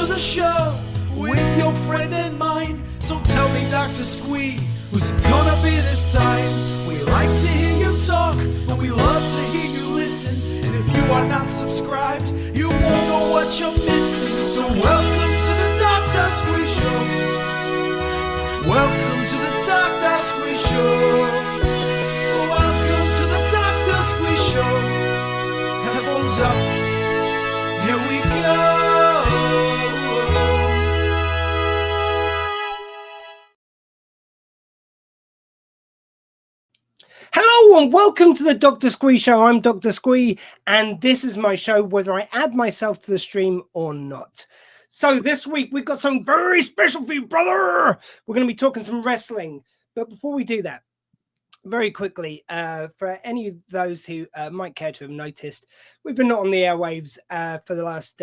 to the show with your friend and mine. So tell me, Dr. Squee, who's it gonna be this time? We like to hear you talk, but we love to hear you listen. And if you are not subscribed, you won't know what you're missing. So welcome to the Dr. Squee Show. Welcome to the Dr. Squee Show. Welcome to the Dr. Squee Show. Headphones up. Here we go. Hello and welcome to the Dr. Squee Show. I'm Dr. Squee, and this is my show, whether I add myself to the stream or not. So this week we've got something very special for you, brother. We're going to be talking some wrestling. But before we do that, very quickly, for any of those who might care to have noticed, we've been not on the airwaves for the last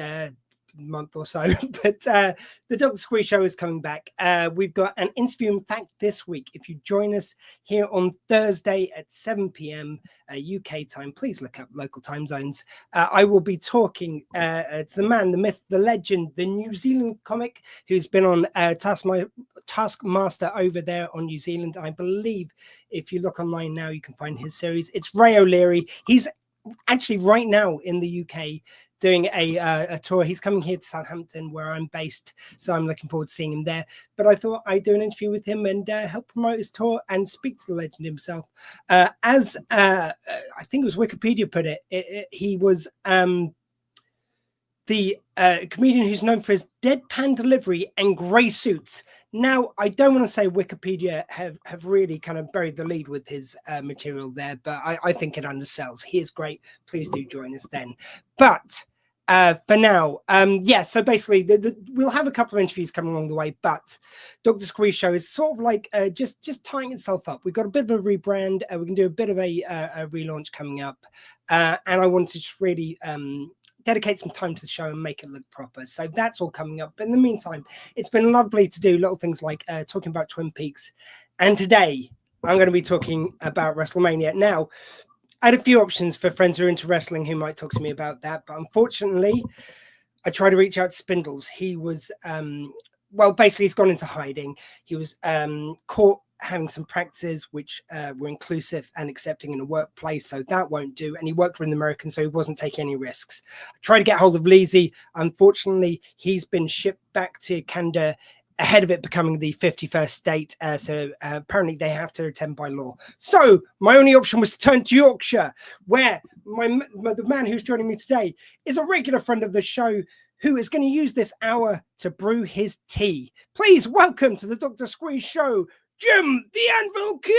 month or so, but the Dr. Squee Show is coming back. We've got an interview, in fact, this week. If you join us here on Thursday at 7 p.m. UK time, please look up local time zones. I will be talking to the man, the myth, the legend, the New Zealand comic who's been on Taskmaster over there on New Zealand. I believe if you look online now, you can find his series. It's Ray O'Leary. He's actually right now in the UK doing a tour. He's coming here to Southampton, where I'm based, so I'm looking forward to seeing him there. But I thought I'd do an interview with him and help promote his tour and speak to the legend himself. As I think it was Wikipedia put it, he was the comedian who's known for his deadpan delivery and grey suits. Now, I don't want to say Wikipedia have really kind of buried the lead with his material there, but I think it undersells. He is great. Please do join us then. But for now, yeah, so basically we'll have a couple of interviews coming along the way, but Dr. Squee Show is sort of like just tying itself up. We've got a bit of a rebrand. We can do a bit of a relaunch coming up. And I want to just really dedicate some time to the show and make it look proper. So that's all coming up. But in the meantime, it's been lovely to do little things like talking about Twin Peaks. And today I'm going to be talking about WrestleMania. Now, I had a few options for friends who are into wrestling who might talk to me about that. But unfortunately, I tried to reach out to Spindles. He was, well, basically he's gone into hiding. He was caught having some practices which were inclusive and accepting in a workplace, so that won't do. And he worked with an American, so he wasn't taking any risks. I tried to get hold of Lizzie. Unfortunately, he's been shipped back to Canada ahead of it becoming the 51st state. So apparently they have to attend by law. So my only option was to turn to Yorkshire, where the man who's joining me today is a regular friend of the show, who is going to use this hour to brew his tea. Please welcome to the Dr. Squee Show, Jim the Anvil King.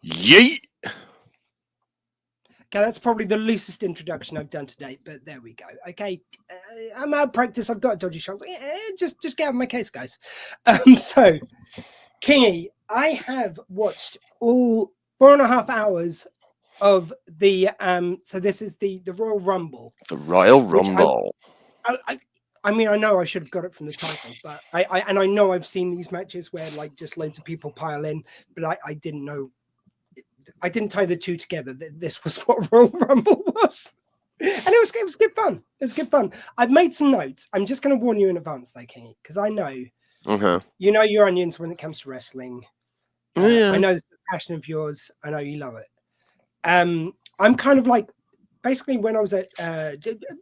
Yeet. Okay, that's probably the loosest introduction I've done to date, but there we go. Okay, I'm out of practice. I've got a dodgy shoulder. Just get out of my case, guys. So, Kingy, I have watched all 4.5 hours of the so this is the Royal Rumble. The Royal Rumble. I mean, I know I should have got it from the title, but I know I've seen these matches where like just loads of people pile in, but I didn't know. I didn't tie the two together that this was what Royal Rumble was. And it was good fun. It was good fun. I've made some notes. I'm just going to warn you in advance though, Kenny, because I know you know your onions when it comes to wrestling. I know this is a passion of yours. I know you love it. I'm kind of like, basically, when I was at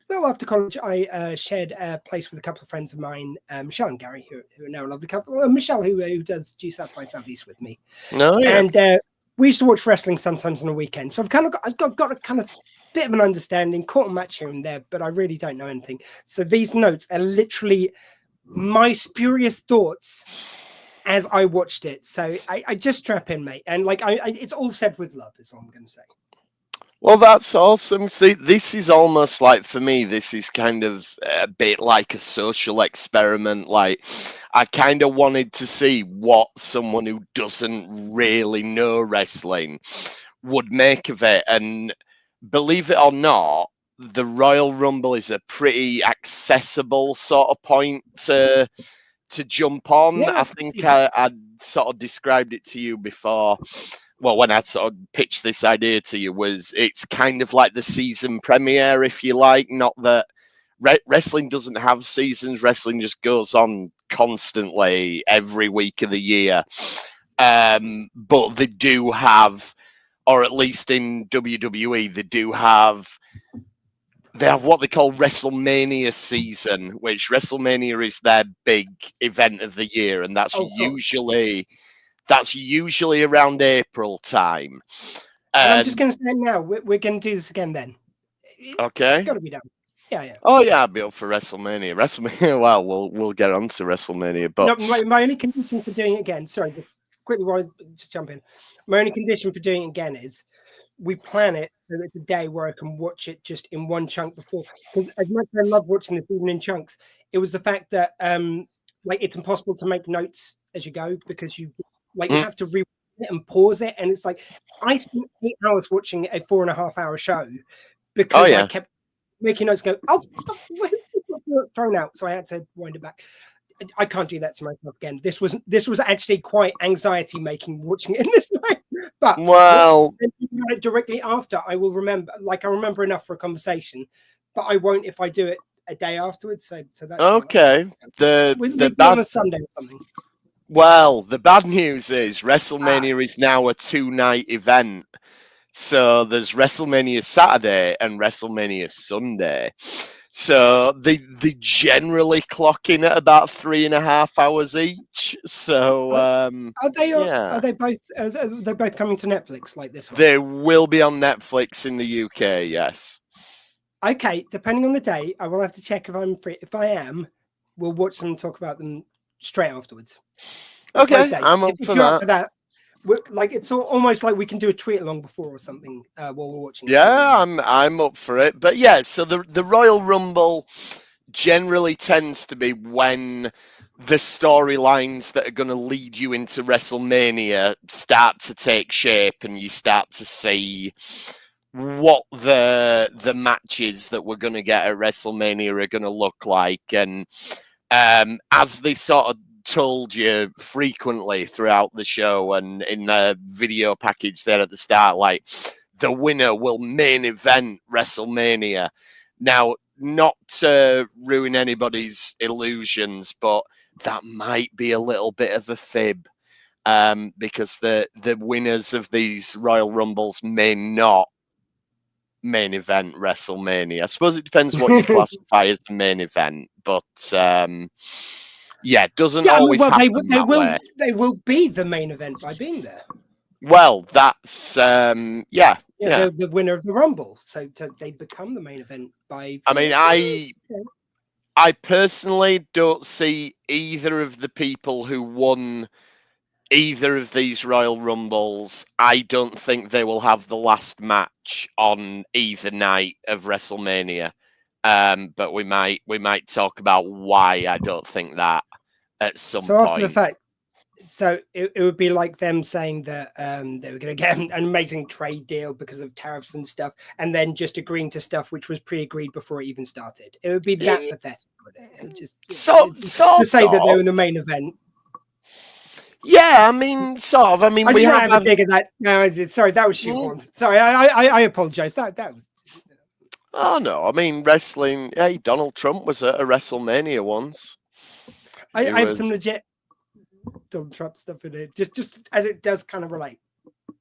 well after college, I shared a place with a couple of friends of mine, Michelle and Gary, who are now a lovely couple. Well, Michelle, who does Due South by Southeast with me, and we used to watch wrestling sometimes on a weekend. So I've got a kind of bit of an understanding, caught a match here and there, but I really don't know anything. So these notes are literally my spurious thoughts as I watched it. So I just strap in, mate, and like it's all said with love, is all I'm going to say. Well, that's awesome. See, this is almost like, for me, this is kind of a bit like a social experiment. Like, I kind of wanted to see what someone who doesn't really know wrestling would make of it. And believe it or not, the Royal Rumble is a pretty accessible sort of point to jump on. Yeah, I think I sort of described it to you before. Well, when I sort of pitched this idea to you, was it's kind of like the season premiere, if you like. Not that wrestling doesn't have seasons. Wrestling just goes on constantly every week of the year. But they do have, or at least in WWE, they have what they call WrestleMania season, which WrestleMania is their big event of the year, and that's Oh, cool. usually around April time. And I'm just going to say now, we're going to do this again then. Okay. It's got to be done. Yeah. Oh yeah, I'd be up for WrestleMania. Well, we'll get on to WrestleMania, but No, my only condition for doing it again, sorry, just quickly while I just jump in. My only condition for doing it again is we plan it so that it's a day where I can watch it just in one chunk before. Because as much as I love watching this even in chunks, it was the fact that like it's impossible to make notes as you go because you have to read it and pause it. And it's like I spent 8 hours watching a 4.5 hour show because I kept making notes go, thrown out. So I had to wind it back. I can't do that to myself again. This was actually quite anxiety making watching it in this way. But it directly after, I will remember. Like I remember enough for a conversation, but I won't if I do it a day afterwards. So that's okay. The bad on a Sunday or something. Well, the bad news is WrestleMania is now a 2-night event. So there's WrestleMania Saturday and WrestleMania Sunday. So they generally clock in at about 3.5 hours each. So are they both they're both coming to Netflix like this one? They will be on Netflix in the UK, yes. Okay, depending on the day, I will have to check if I'm free. If I am, we'll watch them and talk about them straight afterwards. Okay, I'm up for that. Up for that. Like it's almost like we can do a tweet along before or something while we're watching. Yeah, I'm up for it. But yeah, so the Royal Rumble generally tends to be when the storylines that are going to lead you into WrestleMania start to take shape, and you start to see what the matches that we're going to get at WrestleMania are going to look like, and as they sort of told you frequently throughout the show and in the video package there at the start, like the winner will main event WrestleMania. Now, not to ruin anybody's illusions, but that might be a little bit of a fib, because the winners of these Royal Rumbles may not main event WrestleMania. I suppose it depends what you classify as the main event, but yeah, it doesn't always happen that way. They will be the main event by being there. Well, that's the winner of the Rumble, so they become the main event by. I mean, I personally don't see either of the people who won either of these Royal Rumbles. I don't think they will have the last match on either night of WrestleMania. But we might talk about why I don't think that at some point. So after the fact, so it would be like them saying that they were going to get an amazing trade deal because of tariffs and stuff, and then just agreeing to stuff which was pre-agreed before it even started. It would be that pathetic. Just to say that they were the main event. Yeah, I mean, sort of. I mean, we have a dig at that. No, sorry, that was shoehorn. Sorry, I apologize. That was. Oh no, I mean wrestling. Hey, Donald Trump was at a WrestleMania once. I have some legit Donald Trump stuff in it, just as it does kind of relate.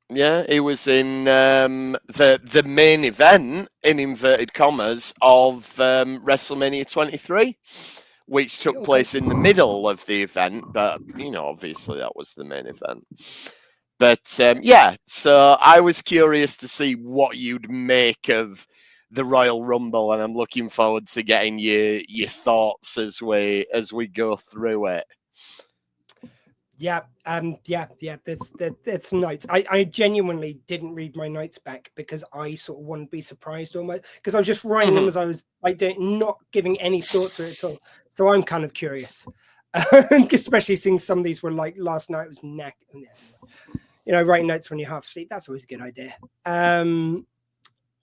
Yeah, he was in the main event, in inverted commas, of WrestleMania 23, which took place in the middle of the event. But obviously that was the main event. But yeah, so I was curious to see what you'd make of the Royal Rumble, and I'm looking forward to getting your thoughts as we go through it. Yeah, that's notes. I genuinely didn't read my notes back because I sort of wanted to be surprised almost, because I was just writing them as I was not giving any thought to it at all. So I'm kind of curious, especially seeing some of these were like last night was knack. Writing notes when you're half asleep, that's always a good idea.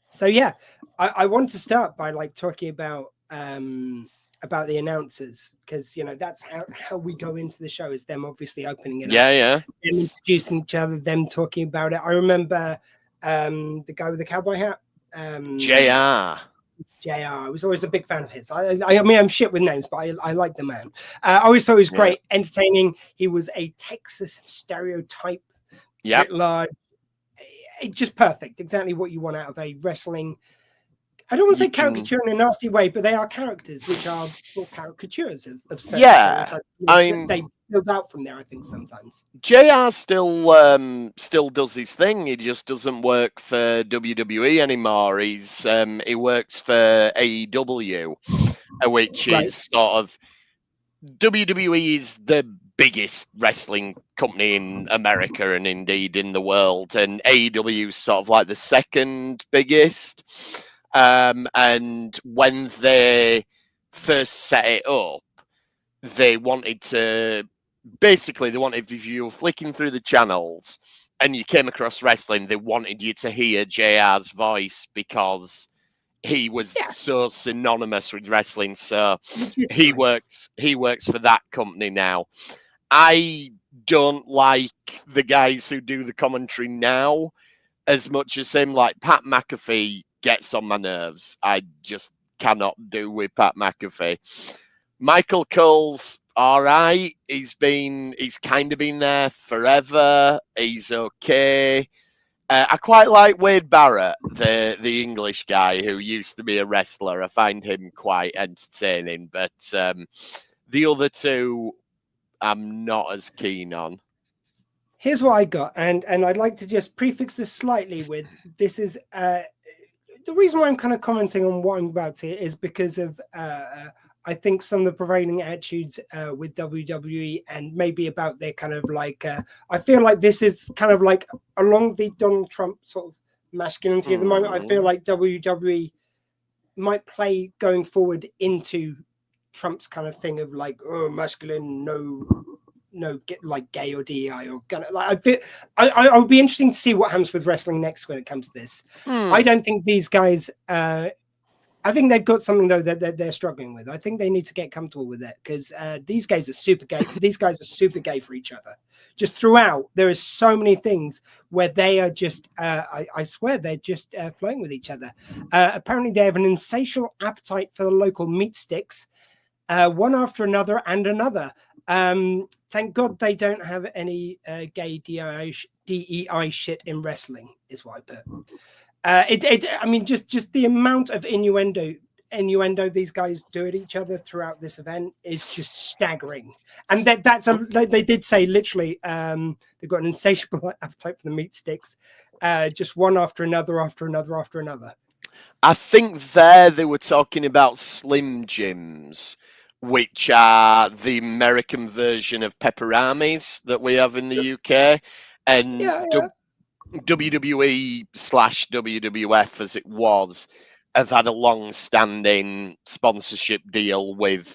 So yeah, I want to start by talking about the announcers, because that's how we go into the show, is them obviously opening it up, them introducing each other, them talking about it. I remember the guy with the cowboy hat, JR. I was always a big fan of his. I mean, I'm shit with names, but I like the man. I always thought he was great, entertaining. He was a Texas stereotype, writ large. Just perfect. Exactly what you want out of a wrestling. I don't want to say caricature in a nasty way, but they are characters, which are sort of caricatures of certain stereotypes. They build out from there, I think, sometimes. JR still does his thing. He just doesn't work for WWE anymore. He works for AEW, which is sort of WWE is the biggest wrestling company in America and indeed in the world, and AEW is sort of like the second biggest. And when they first set it up, they wanted if you were flicking through the channels and you came across wrestling, they wanted you to hear JR's voice because he was so synonymous with wrestling. So he works for that company now. I don't like the guys who do the commentary now as much as him. Like Pat McAfee gets on my nerves. I just cannot do with Pat McAfee. Michael Cole's all right. He's kind of been there forever. He's okay. I quite like Wade Barrett, the English guy who used to be a wrestler. I find him quite entertaining, but the other two I'm not as keen on. Here's what I got, and I'd like to just prefix this slightly with this is the reason why I'm kind of commenting on what I'm about to is because of I think some of the prevailing attitudes with WWE and maybe about their kind of like I feel like this is kind of like along the Donald Trump sort of masculinity at the moment. I feel like WWE might play going forward into Trump's kind of thing of like, oh, masculine, no, get like gay or DEI or kind of like. I feel I would be interesting to see what happens with wrestling next when it comes to this. I don't think these guys. I think they've got something though that they're struggling with. I think they need to get comfortable with it because these guys are super gay. These guys are super gay for each other. Just throughout, there is so many things where they are just. I swear they're just flirting with each other. Apparently, they have an insatiable appetite for the local meat sticks, one after another and another. Thank God they don't have any gay DEI shit in wrestling, is what I put. I mean, just the amount of innuendo these guys do at each other throughout this event is just staggering. And they did say literally they've got an insatiable appetite for the meat sticks, just one after another, after another, after another. I think they were talking about Slim Jims, which are the American version of pepperonis that we have in the UK, and WWE / WWF, as it was, have had a long-standing sponsorship deal with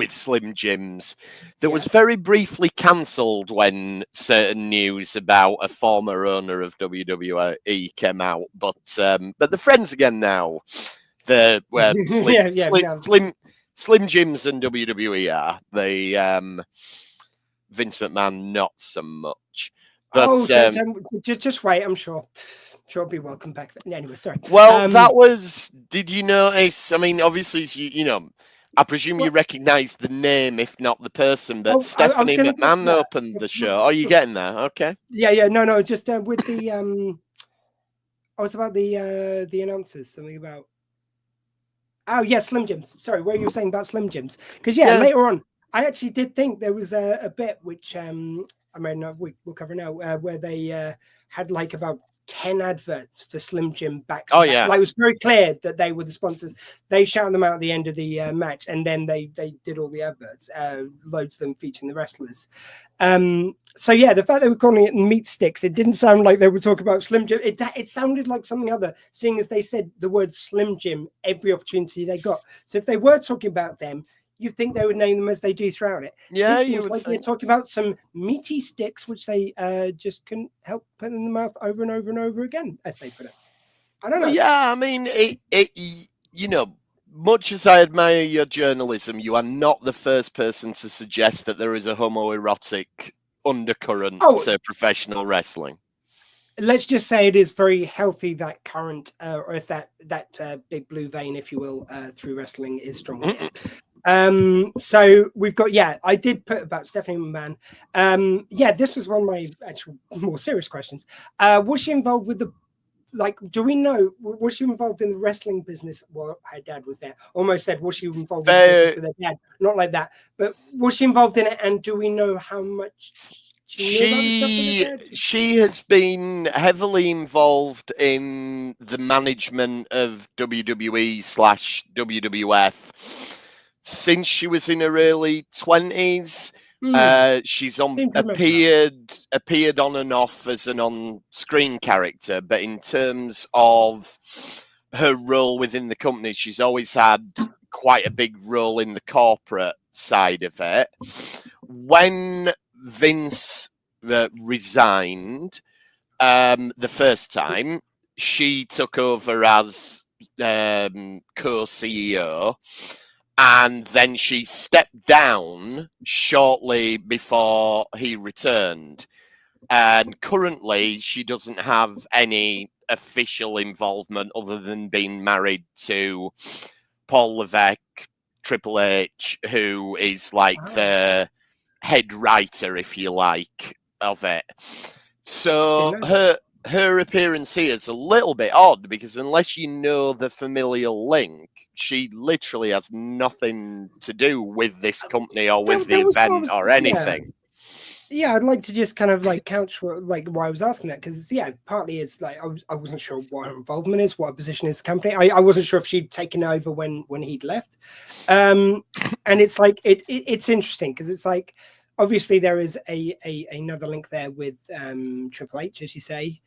Slim Jims. That was very briefly cancelled when certain news about a former owner of WWE came out, but they're friends again now. The Slim Jims and WWE are the Vince McMahon not so much. But just wait. I'm sure I'll be welcome back. Anyway, sorry. Well, that was. Did you notice? I mean, obviously, you know, I presume you recognise the name, if not the person. But Stephanie McMahon opened the show. Are you getting there? Okay. Yeah. No. Just with the I was about the announcers. Something about. Oh yeah, Slim Jims. Sorry, what you were saying about Slim Jims? Because later on, I actually did think there was a bit which I mean we'll cover now where they had like about 10 adverts for Slim Jim back. Like it was very clear that they were the sponsors. They shouted them out at the end of the match, and then they did all the adverts, loads of them featuring the wrestlers. So yeah, the fact they were calling it meat sticks, it didn't sound like they were talking about Slim Jim. It sounded like something other, seeing as they said the word Slim Jim every opportunity they got. So if they were talking about them, you'd think they would name them as they do throughout it. Yeah, this seems like they're talking about some meaty sticks, which they just couldn't help put in the mouth over and over and over again, as they put it. I don't know. Yeah, I mean, you know, much as I admire your journalism, you are not the first person to suggest that there is a homoerotic undercurrent to professional wrestling. let's just say it is very healthy, that current, or if that big blue vein, if you will, through wrestling is strong here. So we've got, I did put about Stephanie McMahon. This was one of my actual more serious questions. Was she involved with the, like, do we know, was she involved in the wrestling business while her dad was there? Almost said, was she involved with the business with her dad? Not like that, but was she involved in it, and do we know how much she knew about the stuff with her dad? She has been heavily involved in the management of WWE / WWF since she was in her early 20s. She's appeared on and off as an on-screen character, but in terms of her role within the company, she's always had quite a big role in the corporate side of it. When Vince resigned the first time, she took over as co-CEO, and then she stepped down shortly before he returned. And currently, she doesn't have any official involvement other than being married to Paul Levesque, Triple H, who is like the head writer, if you like, of it. So her appearance here is a little bit odd, because unless you know the familial link, she literally has nothing to do with this company or with the event or anything. Yeah, I'd like to just kind of like couch like why I was asking that, because partly it's like I wasn't sure what her involvement is, what her position is in the company. I wasn't sure if she'd taken over when he'd left, and it's like it's interesting because it's like obviously there is another link there with Triple H, as you say,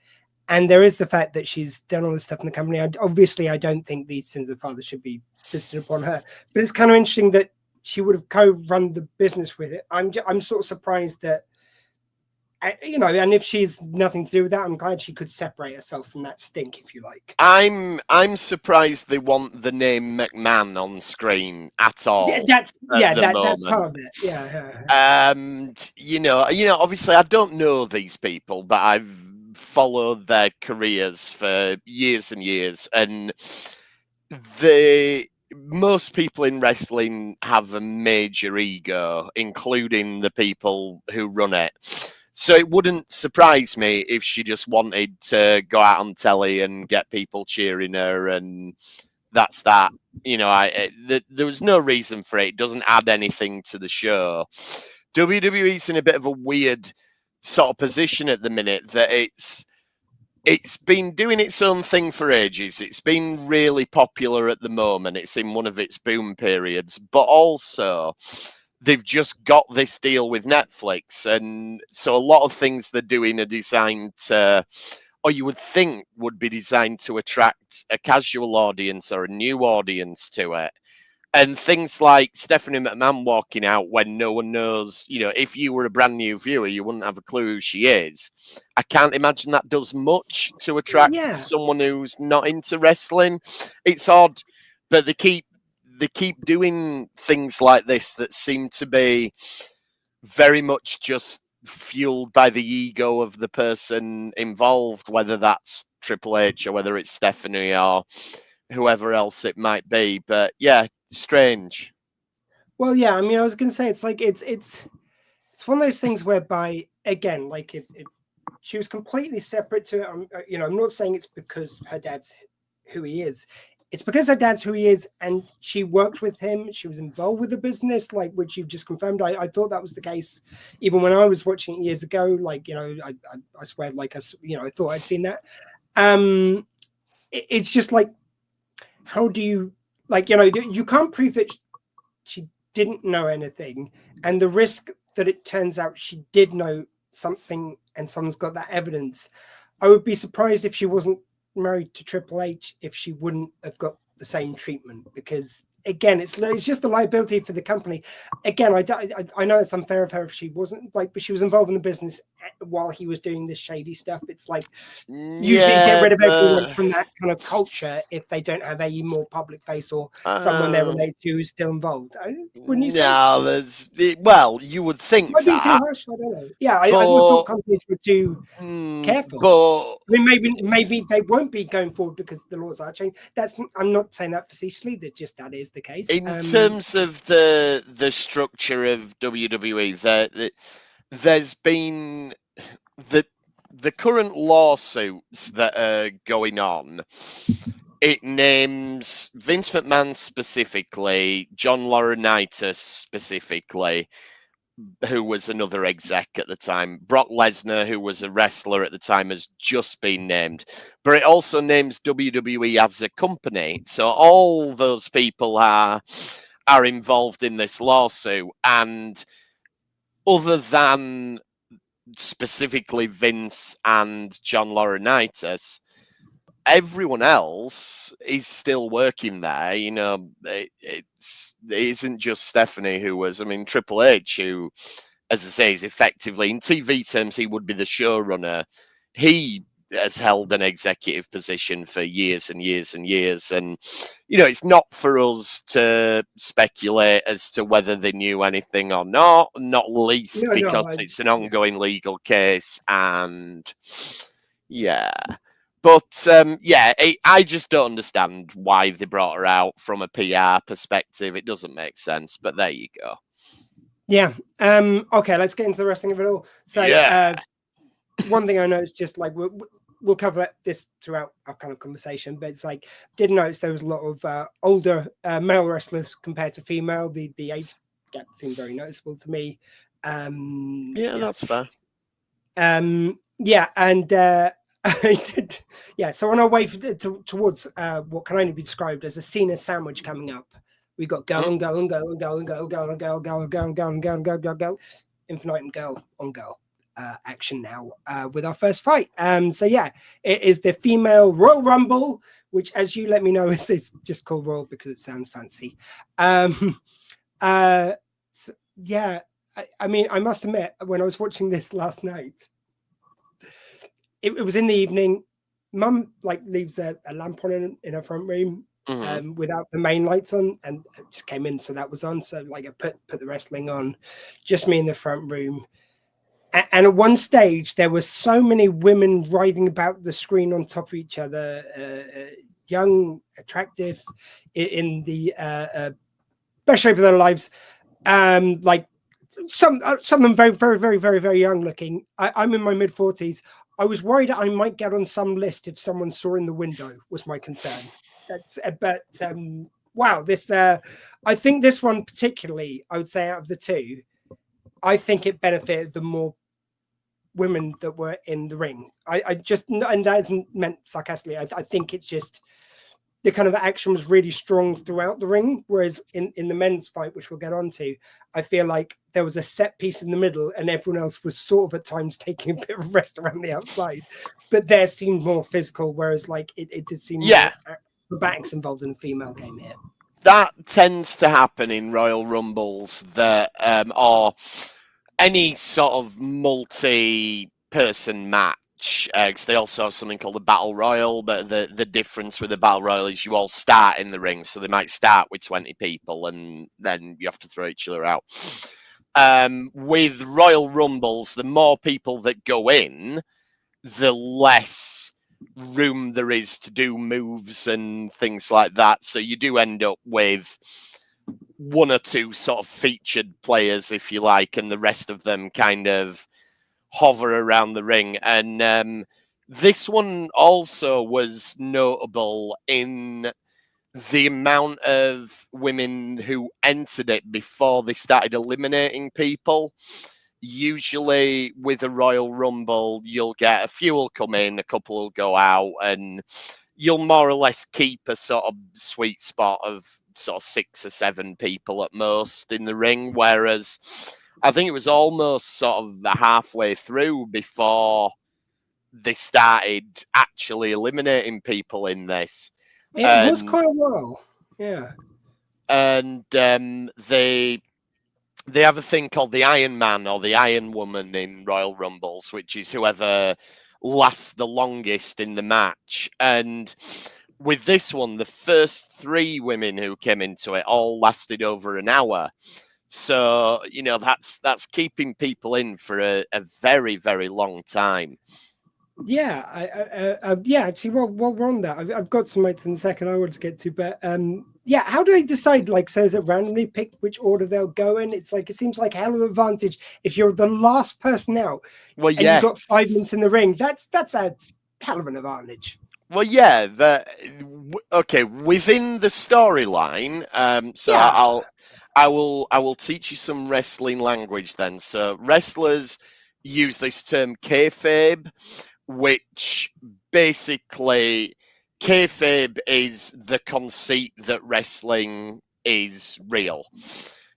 and there is the fact that she's done all this stuff in the company. Obviously, I don't think these sins of father should be visited upon her, but it's kind of interesting that she would have co-run the business with it. I'm sort of surprised that. And if she's nothing to do with that, I'm glad she could separate herself from that stink, if you like. I'm surprised they want the name McMahon on screen at all. That's part of it. Obviously I don't know these people, but I've followed their careers for years and years, and most people in wrestling have a major ego, including the people who run it. So it wouldn't surprise me if she just wanted to go out on telly and get people cheering her, and that's that. There was no reason for it. It doesn't add anything to the show. WWE's in a bit of a weird sort of position at the minute that it's been doing its own thing for ages. It's been really popular at the moment. It's in one of its boom periods, but also they've just got this deal with Netflix. And so a lot of things they're doing are designed to, or you would think would be designed to attract a casual audience or a new audience to it. And things like Stephanie McMahon walking out when no one knows, if you were a brand new viewer, you wouldn't have a clue who she is. I can't imagine that does much to attract someone who's not into wrestling. It's odd, but they keep doing things like this that seem to be very much just fueled by the ego of the person involved, whether that's Triple H or whether it's Stephanie or whoever else it might be. But strange. Well, I mean, I was going to say it's like it's one of those things whereby, again, like if she was completely separate to it, I'm not saying it's because her dad's who he is. It's because her dad's who he is, and she worked with him. She was involved with the business, like, which you've just confirmed. I thought that was the case even when I was watching it years ago. Like, I swear, like, I thought I'd seen that. It's just like, how do you, like, you can't prove that she didn't know anything, and the risk that it turns out she did know something and someone's got that evidence. I would be surprised if she wasn't married to Triple H if she wouldn't have got the same treatment, because again it's just a liability for the company. Again, I know it's unfair of her if she wasn't, like, but she was involved in the business while he was doing this shady stuff. It's like usually get Yeah, rid of everyone but from that kind of culture if they don't have a more public face or someone they're related to who's still involved. Wouldn't you say? no, well, you would think Might be too that, harsh. I don't know. Yeah, I would but thought companies were too careful. but I mean, maybe they won't be going forward because the laws are changing. I'm not saying that facetiously. That is the case. in terms of the structure of WWE, there's been the current lawsuits that are going on. It names Vince McMahon specifically, John Laurinaitis specifically, who was another exec at the time. Brock Lesnar, who was a wrestler at the time, has just been named. But it also names WWE as a company. So all those people are involved in this lawsuit. And other than specifically Vince and John Laurinaitis, everyone else is still working there. You know, it isn't just Stephanie who was. I mean, Triple H, who, as I say, is effectively in TV terms, he would be the showrunner. He has held an executive position for years and years and years, and you know, it's not for us to speculate as to whether they knew anything or not. Not least because it's an ongoing legal case, and yeah. But I just don't understand why they brought her out from a PR perspective. It doesn't make sense. But there you go. Yeah. Okay, let's get into the wrestling of it all. So, one thing I noticed, just like we'll cover this throughout our kind of conversation, but it's like did notice there was a lot of older male wrestlers compared to female. The age gap seemed very noticeable to me. That's fair. Yeah, and I did. Yeah, so on our way towards what can only be described as a Cena sandwich coming up, we got girl and girl and girl and girl and girl, girl and girl, girl and girl and girl and girl and girl, girl, girl, infinite and girl on girl action now with our first fight. So yeah, it is the female Royal Rumble, which, as you let me know, is just called Royal because it sounds fancy. So, yeah, I mean, I must admit, when I was watching this last night, it was in the evening. Mum like leaves a lamp on in her front room without the main lights on, and it just came in, so that was on. So like I put the wrestling on, just me in the front room. And at one stage, there were so many women writhing about the screen on top of each other, young, attractive, in the best shape of their lives. Like some of them very, very, very, very, very young looking. I'm in my mid-40s. I was worried I might get on some list if someone saw in the window, was my concern. Wow, this I think this one particularly, I would say out of the two, I think it benefited the more women that were in the ring. I just, and that isn't meant sarcastically. I think it's just the kind of action was really strong throughout the ring, whereas in the men's fight, which we'll get on to, I feel like there was a set piece in the middle and everyone else was sort of at times taking a bit of rest around the outside, but there seemed more physical, whereas like it did seem more acrobatics involved in the female game here. That tends to happen in Royal Rumbles that or any sort of multi-person match. Because they also have something called the Battle Royal, but the difference with the Battle Royal is you all start in the ring, so they might start with 20 people and then you have to throw each other out. With Royal Rumbles, the more people that go in, the less room there is to do moves and things like that, so you do end up with one or two sort of featured players, if you like, and the rest of them kind of hover around the ring. And this one also was notable in the amount of women who entered it before they started eliminating people. Usually with a Royal Rumble, you'll get a few will come in, a couple will go out, and you'll more or less keep a sort of sweet spot of sort of 6 or 7 people at most in the ring, whereas I think it was almost sort of halfway through before they started actually eliminating people in this. It was quite a while. Yeah. And they they have a thing called the Iron Man or the Iron Woman in Royal Rumbles, which is whoever lasts the longest in the match. And with this one, the first three women who came into it all lasted over an hour. So, you know, that's keeping people in for a very, very long time. Yeah, yeah. Actually, while we're on that, I've got some notes in a second I want to get to, but yeah. How do they decide? Like, so is it randomly picked which order they'll go in? It's like it seems like a hell of an advantage if you're the last person out Well, and you've yes. got 5 minutes in the ring. That's a hell of an advantage. Well, yeah. Okay. Within the storyline, so Yeah, I will teach you some wrestling language then. So wrestlers use this term kayfabe, which basically kayfabe is the conceit that wrestling is real.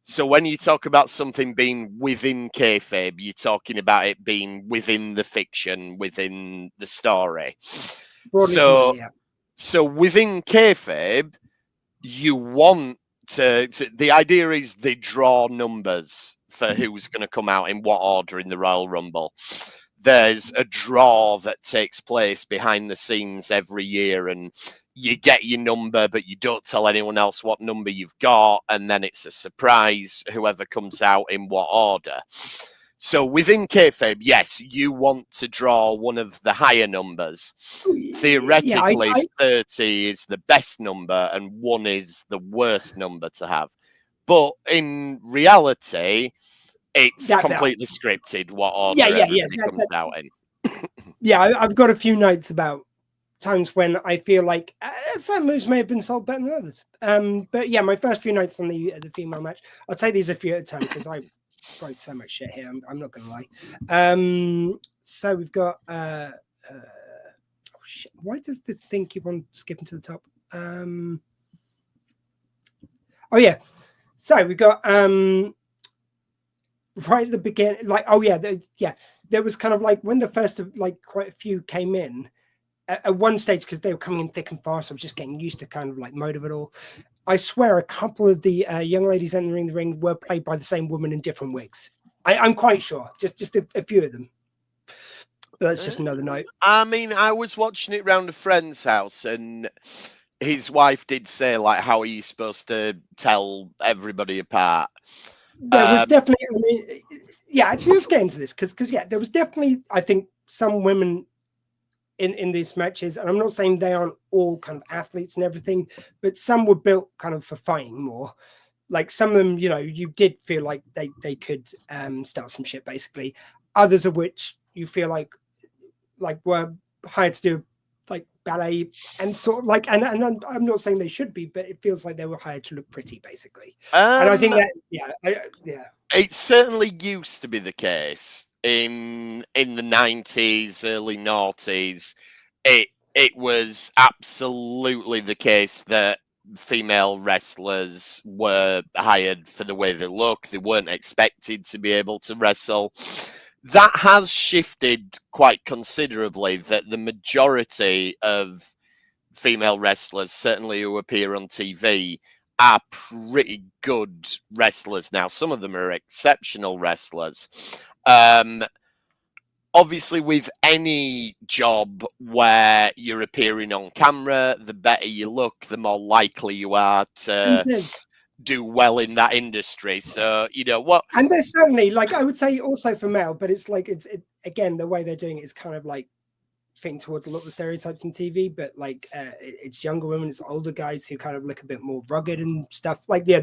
So when you talk about something being within kayfabe, you're talking about it being within the fiction, within the story. broadly So familiar. so within kayfabe, you want to the idea is they draw numbers for who's going to come out in what order in the Royal Rumble. There's a draw that takes place behind the scenes every year, and you get your number, but you don't tell anyone else what number you've got, and then it's a surprise whoever comes out in what order. So within kayfabe, yes, you want to draw one of the higher numbers. Yeah, Theoretically, 30 is the best number and 1 is the worst number to have. But in reality, it's that bit. completely scripted what Yeah, order yeah, yeah. everybody comes out in. Yeah, I've got a few notes about times when I feel like some moves may have been sold better than others. But yeah, my first few notes on the female match. I'll take these a few at a time because I wrote so much shit here. I'm not gonna lie. So we've got oh shit. Why does the thing keep on skipping to the top? Oh yeah. So we got right at the beginning, like there was kind of like when the first of like quite a few came in at one stage because they were coming in thick and fast. I was just getting used to kind of like mode of it all. I swear, a couple of the young ladies entering the ring were played by the same woman in different wigs. I'm quite sure, just a few of them. But that's just another note. I mean, I was watching it round a friend's house, and his wife did say, like, how are you supposed to tell everybody apart? There was definitely, I mean, yeah. Actually, let's get into this because yeah, there was definitely, I think, some women in these matches, and I'm not saying they aren't all kind of athletes and everything, but some were built kind of for fighting more. Like some of them, you know, you did feel like they could start some shit basically. Others of which you feel like were hired to do like ballet and sort of like, and I'm not saying they should be, but it feels like they were hired to look pretty basically. And I think that yeah. It certainly used to be the case in the 90s, early noughties. It was absolutely the case that female wrestlers were hired for the way they look. They weren't expected to be able to wrestle. That has shifted quite considerably, that the majority of female wrestlers, certainly who appear on TV, are pretty good wrestlers now. Some of them are exceptional wrestlers. Obviously, with any job where you're appearing on camera, the better you look, the more likely you are to do well in that industry. So, you know what? And there's certainly, like, I would say also for male, but it's like again, the way they're doing it is kind of like fitting towards a lot of the stereotypes in TV, but like it's younger women, it's older guys who kind of look a bit more rugged and stuff. Like, yeah,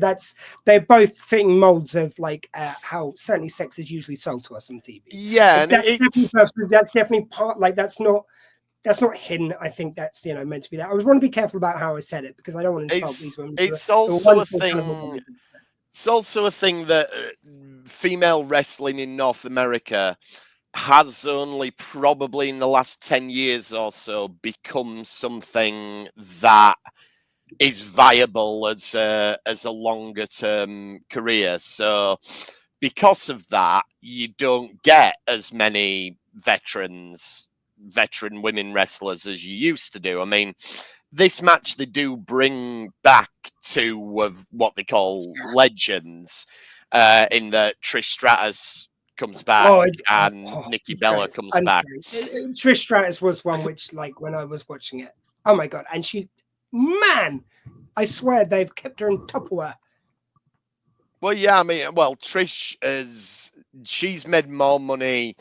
they're both fitting molds of like how certainly sex is usually sold to us on TV. Yeah, Like, that's definitely part. Like, that's not hidden. I think that's, you know, meant to be that. I was want to be careful about how I said it because I don't want to insult these women. It's also a thing. It's also a thing that female wrestling in North America has only probably in the last 10 years or so become something that is viable as a longer term career. So because of that, you don't get as many veteran women wrestlers as you used to do. I mean, this match they do bring back two of what they call legends. in the Trish Stratus comes back Oh, and Nikki Bella Trish Stratus. comes I'm back. sorry. Trish Stratus was one which, like, when I was watching it, oh my god! And man, I swear they've kept her in Tupperware. Well, yeah, I mean, well, Trish she's made more money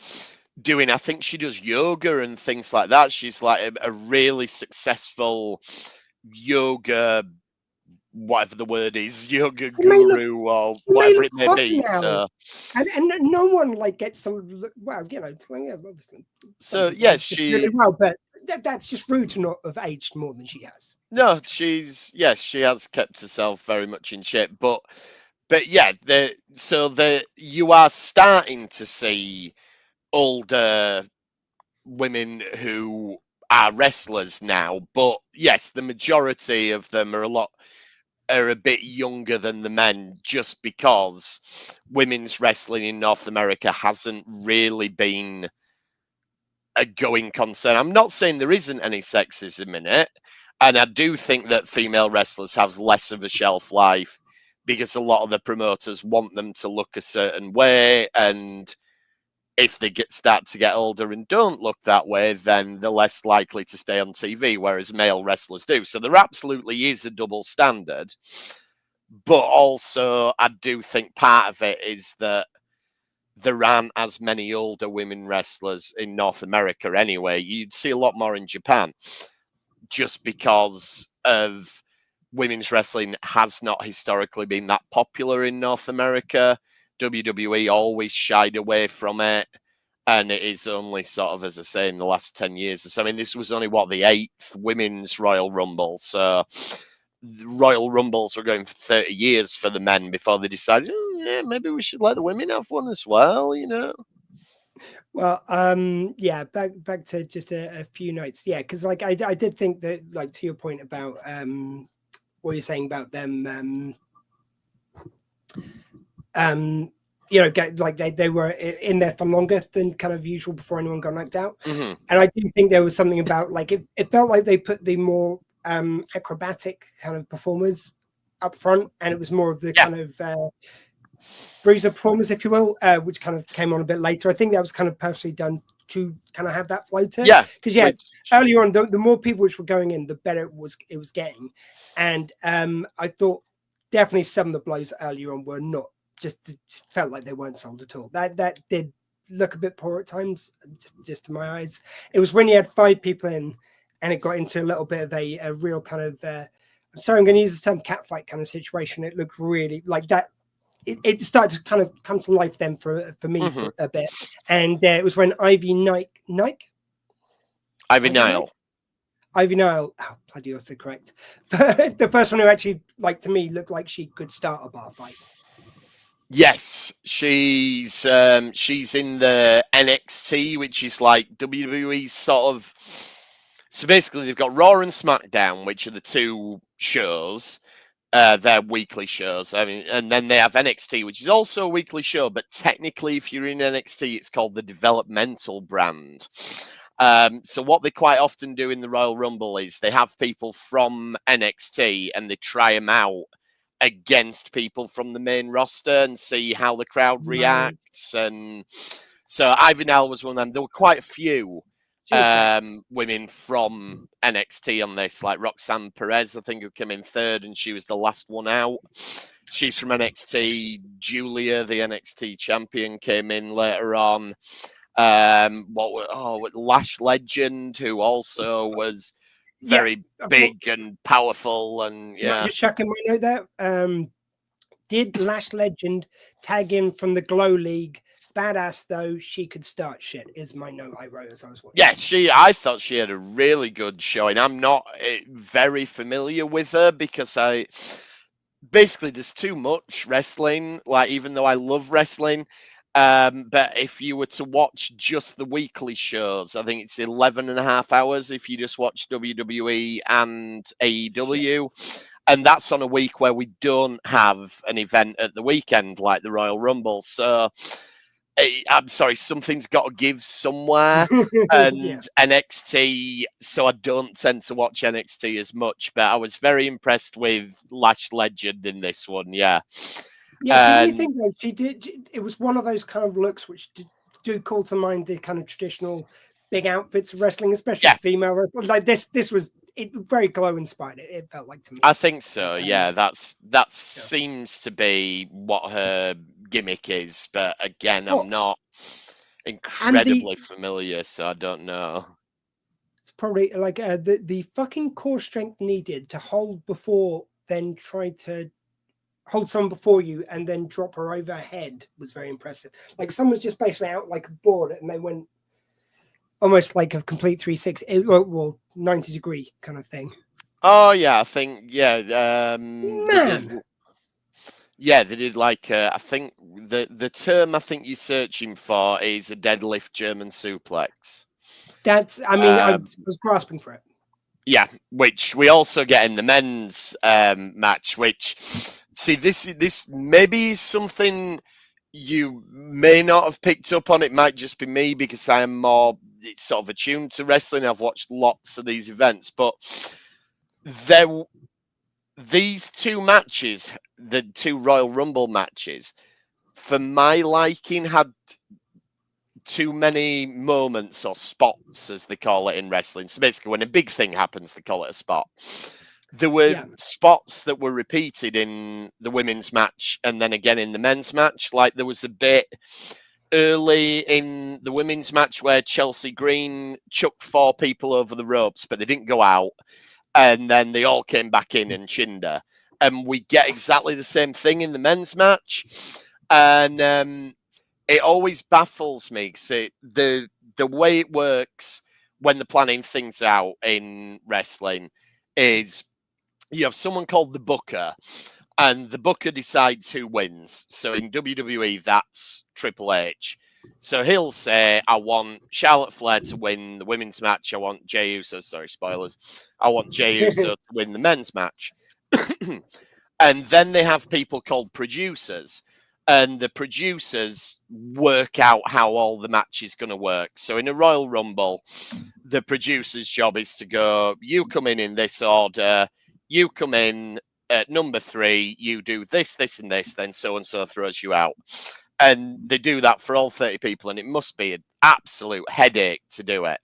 doing, I think she does yoga and things like that. She's like a really successful yoga, whatever the word is, yoga guru or She may whatever look it may hot be. now, and no one like gets to look well. You know, it's like, yeah, obviously, some people Yes, age just really well, but that's just rude to not have aged more than she has. no, she has kept herself very much in shape, but yeah, you are starting to see older women who are wrestlers now, but yes, the majority of them are a bit younger than the men, just because women's wrestling in North America hasn't really been a going concern. I'm not saying there isn't any sexism in it, and I do think that female wrestlers have less of a shelf life because a lot of the promoters want them to look a certain way, and if they start to get older and don't look that way, then they're less likely to stay on TV, whereas male wrestlers do. So there absolutely is a double standard. But also, I do think part of it is that there aren't as many older women wrestlers in North America anyway. You'd see a lot more in Japan just because of women's wrestling has not historically been that popular in North America. WWE always shied away from it. And it is only sort of, as I say, in the last 10 years or so. I mean, this was only, the 8th women's Royal Rumble. So the Royal Rumbles were going for 30 years for the men before they decided, yeah, maybe we should let the women have one as well, you know? Well, yeah, back to just a few notes. Yeah, because like I did think that, like, to your point about what you're saying about them you know, like they were in there for longer than kind of usual before anyone got knocked out. Mm-hmm. And I do think there was something about, like, it felt like they put the more acrobatic kind of performers up front, and it was more of the kind of bruiser performers, if you will, which kind of came on a bit later. I think that was kind of purposely done to kind of have that flow to it. Yeah, because earlier on, the more people which were going in, the better it was getting. And I thought definitely some of the blows earlier on were not just felt like they weren't sold at all. That did look a bit poor at times, just to my eyes. It was when you had 5 people in, and it got into a little bit of a real kind of I'm sorry, I'm going to use the term catfight kind of situation. It looked really like that. It started to kind of come to life then for me for a bit, and it was when Ivy Nile, oh bloody autocorrect, the first one who actually, like, to me, looked like she could start a bar fight. Yes, she's in the NXT, which is like WWE's sort of. So basically, they've got Raw and SmackDown, which are the 2 shows. Their weekly shows. I mean, and then they have NXT, which is also a weekly show, but technically, if you're in NXT, it's called the developmental brand. So what they quite often do in the Royal Rumble is they have people from NXT and they try them out against people from the main roster and see how the crowd reacts. And so Ivanel was one of them. There were quite a few women from NXT on this, like Roxanne Perez, I think, who came in 3rd, and she was the last one out. She's from NXT. Julia, the NXT champion, came in later on. Lash Legend, who also was very big and powerful, and just checking my note there. Did Lash Legend tag in from the Glow League? Badass though, she could start shit, is my note I wrote as I was watching. Yeah, I thought she had a really good showing. I'm not very familiar with her because basically there's too much wrestling, like, even though I love wrestling. But if you were to watch just the weekly shows, I think it's 11 and a half hours if you just watch WWE and AEW. And that's on a week where we don't have an event at the weekend like the Royal Rumble. So I'm sorry, something's got to give somewhere. And NXT, so I don't tend to watch NXT as much, but I was very impressed with Lash Legend in this one, yeah. Yeah, do you And think though she did? It was one of those kind of looks which do call to mind the kind of traditional big outfits of wrestling, especially yeah, female wrestling. Like this was very glow inspired. It felt like to me. I think so. Um, Yeah, that yeah. seems to be what her gimmick is. But again, I'm Well, not and the incredibly familiar, so I don't know. it's probably like the fucking core strength needed to hold before, then try to hold someone before you and then drop her over her head was very impressive. Like someone's just basically out like a board and they went almost like a complete 360, well 90-degree kind of thing. Oh yeah, I think they did. Man, Yeah, they did like I think the term I think you're searching for is a deadlift German suplex. I mean, I Um, was grasping for it. yeah, which we also get in the men's match. Which see this maybe is something you may not have picked up on. It might just be me because I am more sort of attuned to wrestling. I've watched lots of these events, but there these two matches, the two Royal Rumble matches, for my liking, had too many moments or spots, as they call it in wrestling. So basically, when a big thing happens, they call it a spot. There were Yeah, spots that were repeated in the women's match and then again in the men's match. Like there was a bit early in the women's match where Chelsea Green chucked 4 people over the ropes, but they didn't go out. And then they all came back in and chinned her. And we get exactly the same thing in the men's match. And it always baffles me because the way it works when they're planning things out in wrestling is you have someone called the booker, and the booker decides who wins. So in WWE, that's Triple H. So he'll say, I want Charlotte Flair to win the women's match. I want Jey Uso, sorry, spoilers. I want Jey Uso to win the men's match. And then they have people called producers. And the producers work out how all the match is going to work. So in a Royal Rumble, the producer's job is to go, you come in this order, you come in at number 3, you do this, this, and this, then so and so throws you out. And they do that for all 30 people, and it must be an absolute headache to do it.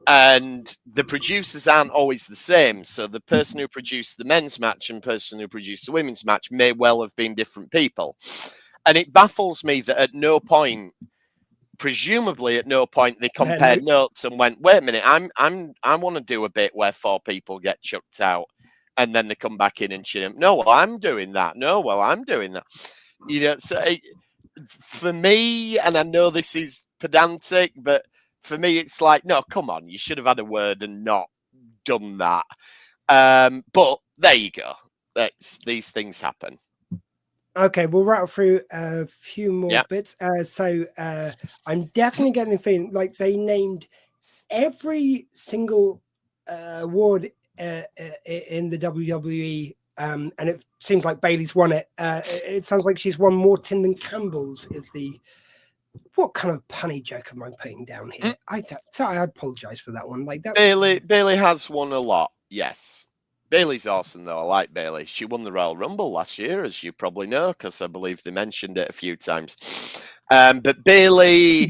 And the producers aren't always the same. So the person who produced the men's match and person who produced the women's match may well have been different people. And it baffles me that at no point, presumably at no point, they compared notes and went, "Wait a minute, I want to do a bit where 4 people get chucked out, and then they come back in and cheer them." No, well, I'm doing that. No, well, I'm doing that. You know, so for me, and I know this is pedantic, but for me, it's like, no, come on, you should have had a word and not done that. But there you go. These things happen. Okay, we'll rattle through a few more Yeah. bits. I'm definitely getting the feeling like they named every single award in the WWE, and it seems like Bailey's won it. It sounds like she's won more tin than Campbell's. Is the what kind of punny joke am I putting down here? I apologize for that one. Like that, Bailey has won a lot. Yes. Bailey's awesome, though. I like Bailey. She won the Royal Rumble last year, as you probably know, because I believe they mentioned it a few times. But Bailey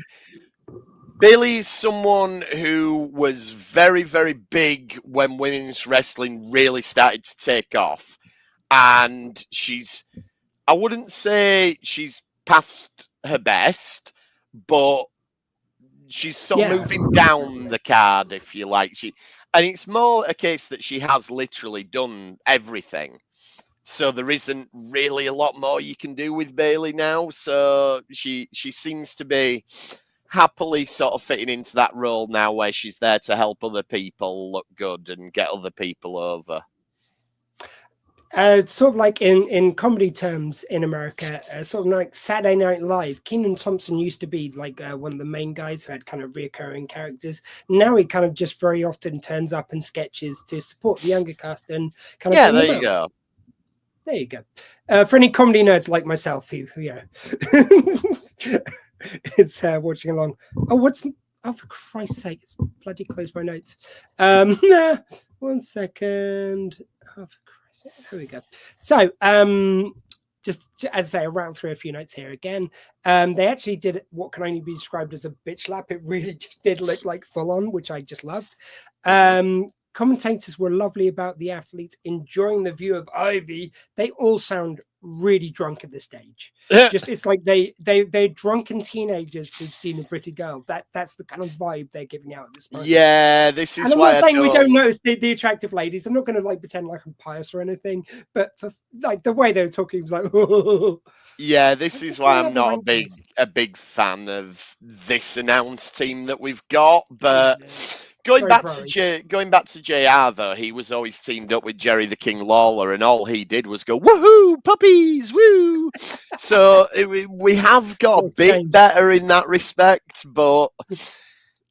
is someone who was very, very big when women's wrestling really started to take off. And I wouldn't say she's past her best, but she's sort of moving down the card, if you like. And it's more a case that she has literally done everything. So there isn't really a lot more you can do with Bailey now. So she seems to be happily sort of fitting into that role now where she's there to help other people look good and get other people over. sort of like in comedy terms in America, sort of like Saturday Night Live. Kenan Thompson used to be like one of the main guys who had kind of reoccurring characters. Now he kind of just very often turns up in sketches to support the younger cast and kind of Yeah, bring there them you out. go. There you go. For any comedy nerds like myself who it's watching along. Oh, for Christ's sake, it's bloody close my notes. 1 second. Oh, for Christ's sake. There we go. So, as I say, around through a few notes here again. They actually did what can only be described as a bitch slap. It really just did look like full on, which I just loved. Commentators were lovely about the athletes enjoying the view of Ivy. They all sound really drunk at this stage. Just it's like they're drunken teenagers who've seen a pretty girl. That's the kind of vibe they're giving out at this point. Yeah, this is and I'm why not saying we don't don't notice the attractive ladies. I'm not going to like pretend like I'm pious or anything, but for like the way they were talking was like, oh, Yeah, this is why I'm not rankings. a big fan of this announced team that we've got. But Yeah. going Very back pro. to going back to JR though, he was always teamed up with Jerry the King Lawler, and all he did was go woohoo puppies woo. So we have got a What's bit changed? better in that respect, but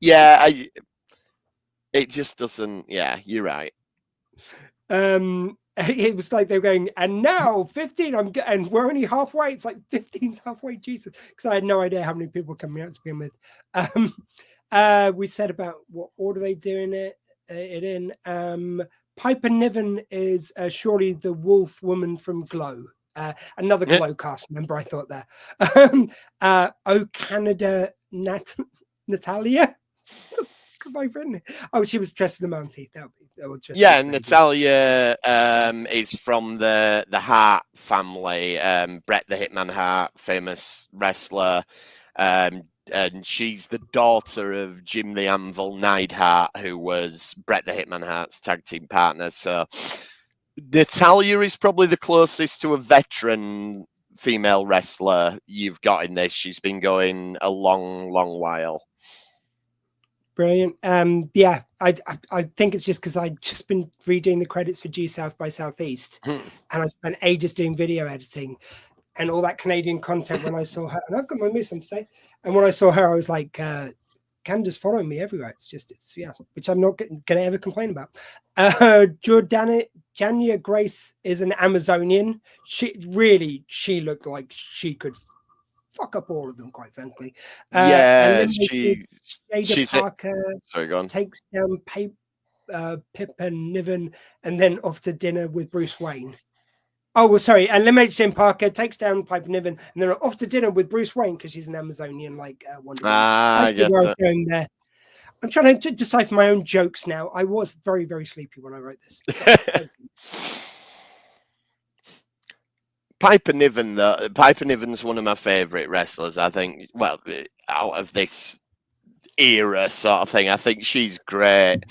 yeah, it just doesn't. Yeah, you're right. It was like they were going, and now 15, and we're only halfway. It's like 15's halfway, Jesus, because I had no idea how many people were coming out to begin with. We said about what order they doing it in. Piper Niven is surely the wolf woman from Glow. Another Glow cast member, I thought there. Oh Canada Natalia. Have I written it? Oh, she was dressed in the Mountie. Yeah, Natalia is from the Hart family. Bret the Hitman Hart, famous wrestler, and she's the daughter of Jim the Anvil Neidhart, who was Bret the Hitman Hart's tag team partner. So Natalia is probably the closest to a veteran female wrestler you've got in this. She's been going a long, long while. Brilliant. Yeah, I think it's just because I'd just been redoing the credits for Due South by Southeast, and I spent ages doing video editing and all that Canadian content. When I saw her, and I've got my moose on today, and when I saw her, I was like, Canada's following me everywhere. It's yeah, which I'm not going to ever complain about. Jania Grace is an Amazonian. She looked like she could fuck up all of them, quite frankly. Yeah, Jada Parker sorry, go on. takes down Pip and Niven, and then off to dinner with Bruce Wayne. Oh, well, sorry. And Eliminates Jim Parker, takes down Piper Niven, and then off to dinner with Bruce Wayne because she's an Amazonian, like Wonder Woman. I see where I was going there. I'm trying to decipher my own jokes now. I was very, very sleepy when I wrote this. Piper Niven's one of my favourite wrestlers, I think. Well, out of this era sort of thing, I think she's great.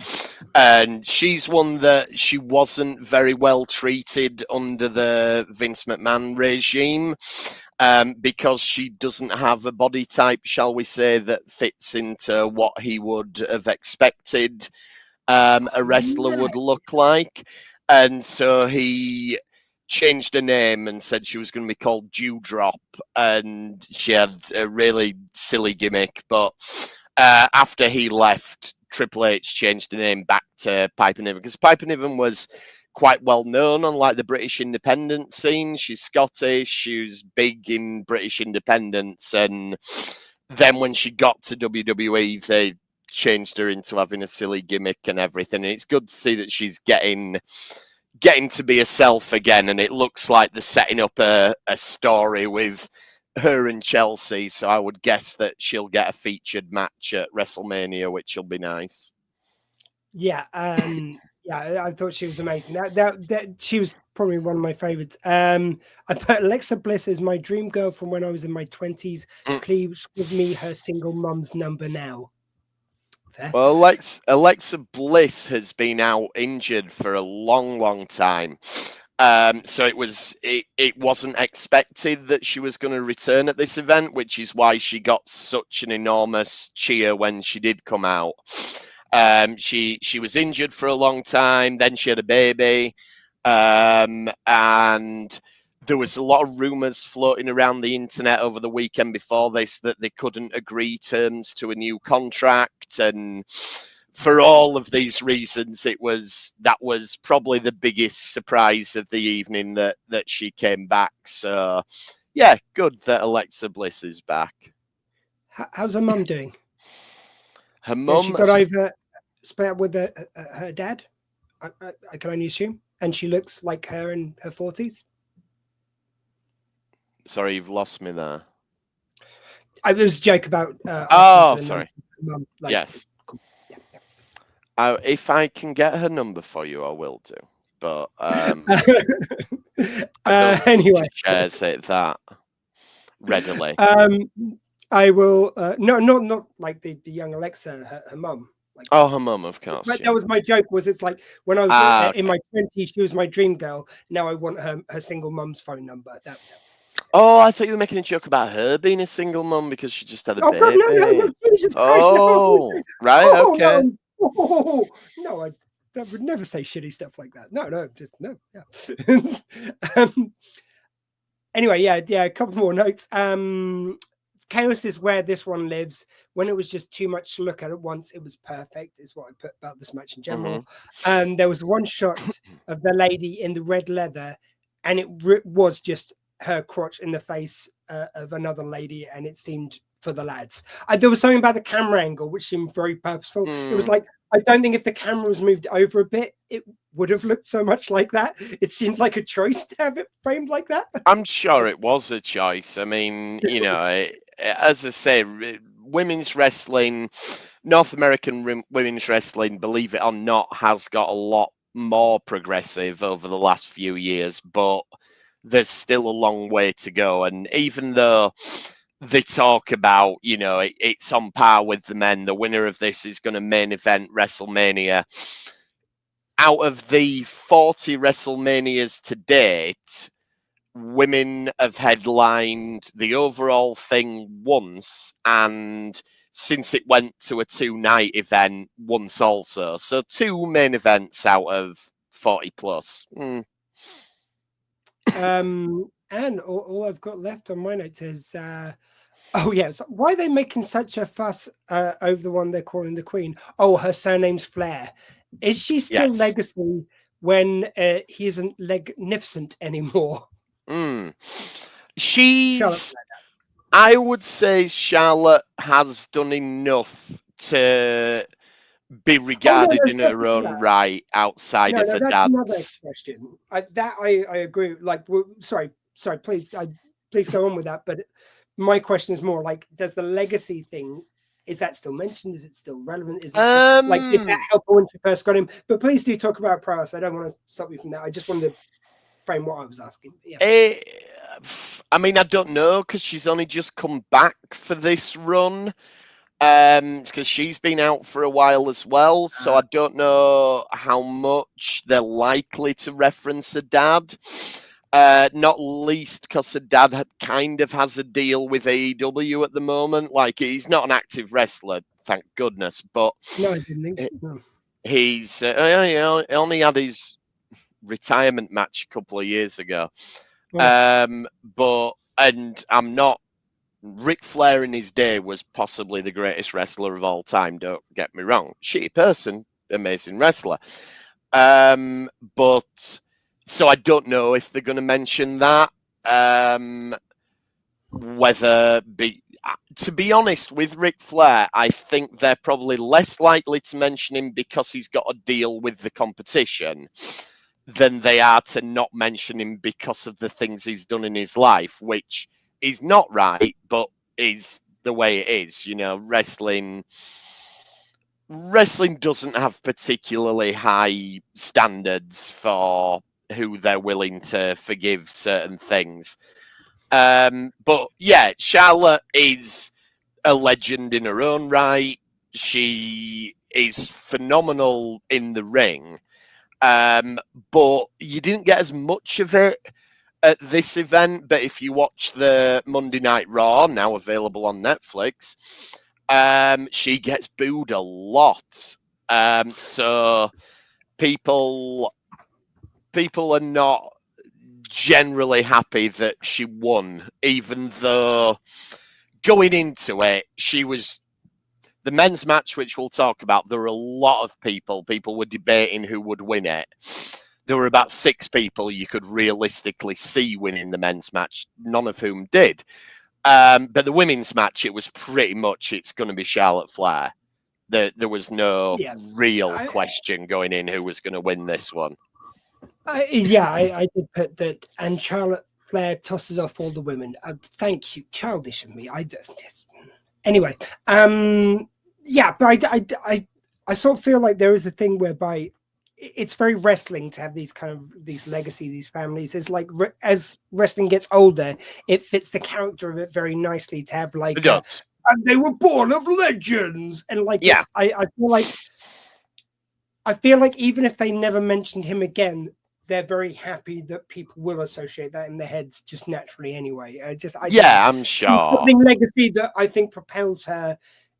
And she's one that she wasn't very well treated under the Vince McMahon regime, because she doesn't have a body type, shall we say, that fits into what he would have expected a wrestler would look like. And so he changed her name and said she was going to be called Dewdrop, and she had a really silly gimmick. But after he left, Triple H changed the name back to Piper Niven, because Piper Niven was quite well known on like the British independent scene. She's Scottish, she was big in British independence, and then when she got to WWE, they changed her into having a silly gimmick and everything. And it's good to see that she's getting to be herself again, and it looks like they're setting up a story with her and Chelsea, so I would guess that she'll get a featured match at WrestleMania, which will be nice. Yeah, yeah, I thought she was amazing. That she was probably one of my favorites. I put Alexa Bliss as my dream girl from when I was in my 20s. Please give me her single mum's number now. Fair. Well, Alexa Bliss has been out injured for a long, long time. So it wasn't expected that she was going to return at this event, which is why she got such an enormous cheer when she did come out. She was injured for a long time, then she had a baby, and there was a lot of rumors floating around the internet over the weekend before this that they couldn't agree terms to a new contract, and for all of these reasons, that was probably the biggest surprise of the evening that she came back. So, yeah, good that Alexa Bliss is back. How's her mum doing? Her mum, she got over split up with her dad. I can only assume, and she looks like her in her 40s. Sorry, you've lost me there. It was a joke about Oh, asking for the sorry. number. Mum, like, Yes. cool. Yeah. If I can get her number for you, I will do. But I don't think Anyway, she shares it that readily. I will. No, not like the young Alexa, her mum. Like, Oh, her mum, of course. but Yeah. that was my joke. Was it's like when I was Ah, in okay. my 20s, she was my dream girl. Now I want her single mum's phone number. That was. Oh, I thought you were making a joke about her being a single mum because she just had a Oh God, no! baby. Jesus Christ, no! Oh, right, Oh okay. no! Oh, no! I would never say shitty stuff like that. No, just no. Yeah. Anyway, yeah. A couple more notes. Chaos is where this one lives. When it was just too much to look at once, it was perfect, is what I put about this match in general. There was one shot of the lady in the red leather, and it was just her crotch in the face of another lady, and it seemed for the lads. There was something about the camera angle which seemed very purposeful. It was like, I don't think if the camera was moved over a bit, it would have looked so much like that. It seemed like a choice to have it framed like that. I'm sure it was a choice. I mean, you know, as I say, women's wrestling, North American women's wrestling, believe it or not, has got a lot more progressive over the last few years, but there's still a long way to go. And even though they talk about, you know, it's on par with the men, the winner of this is going to main event WrestleMania. Out of the 40 WrestleManias to date, women have headlined the overall thing once, and since it went to a 2-night event once also. So 2 main events out of 40 plus. And all I've got left on my notes is oh yes, why are they making such a fuss over the one they're calling the Queen? Oh, her surname's Flair. Is she still Yes. Legacy when he isn't Legnificent anymore? She's, I would say Charlotte has done enough to be regarded in her own right outside of her that's another dad's. question. I agree. Like, sorry, please go on with that. But my question is more like, does the legacy thing, is that still mentioned? Is it still relevant? Is it still, like, did that help her when she first got him? But please do talk about prowess. I don't want to stop you from that. I just wanted to frame what I was asking. Yeah. I mean, I don't know because she's only just come back for this run. Because she's been out for a while as well, so I don't know how much they're likely to reference her dad. Not least because her dad kind of has a deal with AEW at the moment. Like, he's not an active wrestler, thank goodness, but No, I didn't think. No. he's he only had his retirement match a couple of years ago. But and I'm not. Ric Flair in his day was possibly the greatest wrestler of all time. Don't get me wrong. Shitty person, amazing wrestler. But so I don't know if they're going to mention that. To be honest, with Ric Flair, I think they're probably less likely to mention him because he's got a deal with the competition than they are to not mention him because of the things he's done in his life, which is not right, but is the way it is. You know, wrestling doesn't have particularly high standards for who they're willing to forgive certain things. But yeah, Charlotte is a legend in her own right. She is phenomenal in the ring. But you didn't get as much of it at this event. But if you watch the Monday Night Raw, now available on Netflix, she gets booed a lot. So people are not generally happy that she won, even though going into it, she was the men's match, which we'll talk about. There were a lot of people. People were debating who would win it. There were about 6 people you could realistically see winning the men's match, none of whom did. But the women's match, it was pretty much it's going to be Charlotte Flair. There was no real question going in who was going to win this one. I did put that, and Charlotte Flair tosses off all the women. Thank you, childish of me. Anyway, yeah, but I sort of feel like there is a thing whereby it's very wrestling to have these kind of these legacy, these families. It's like as wrestling gets older, it fits the character of it very nicely to have like, and they were born of legends, and like, yeah, I feel like even if they never mentioned him again, they're very happy that people will associate that in their heads just naturally anyway. I'm sure. Something legacy that I think propels her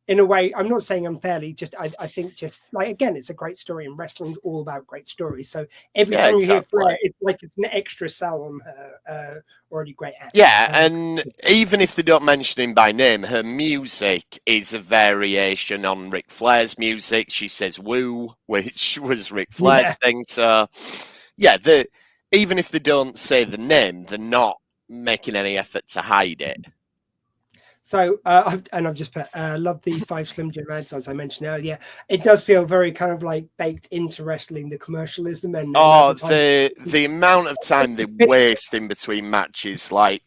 in a way. I'm not saying unfairly, just I think just like, again, it's a great story, and wrestling's all about great stories. So every time you hear Flair, it's like it's an extra sell on her already great act. Yeah, and even if they don't mention him by name, her music is a variation on Ric Flair's music. She says "woo," which was Ric Flair's thing. So yeah, even if they don't say the name, they're not making any effort to hide it. So, I've just put, love the 5 Slim Jim ads, as I mentioned earlier. It does feel very kind of like baked into wrestling, the commercialism and the amount of time they waste in between matches. Like,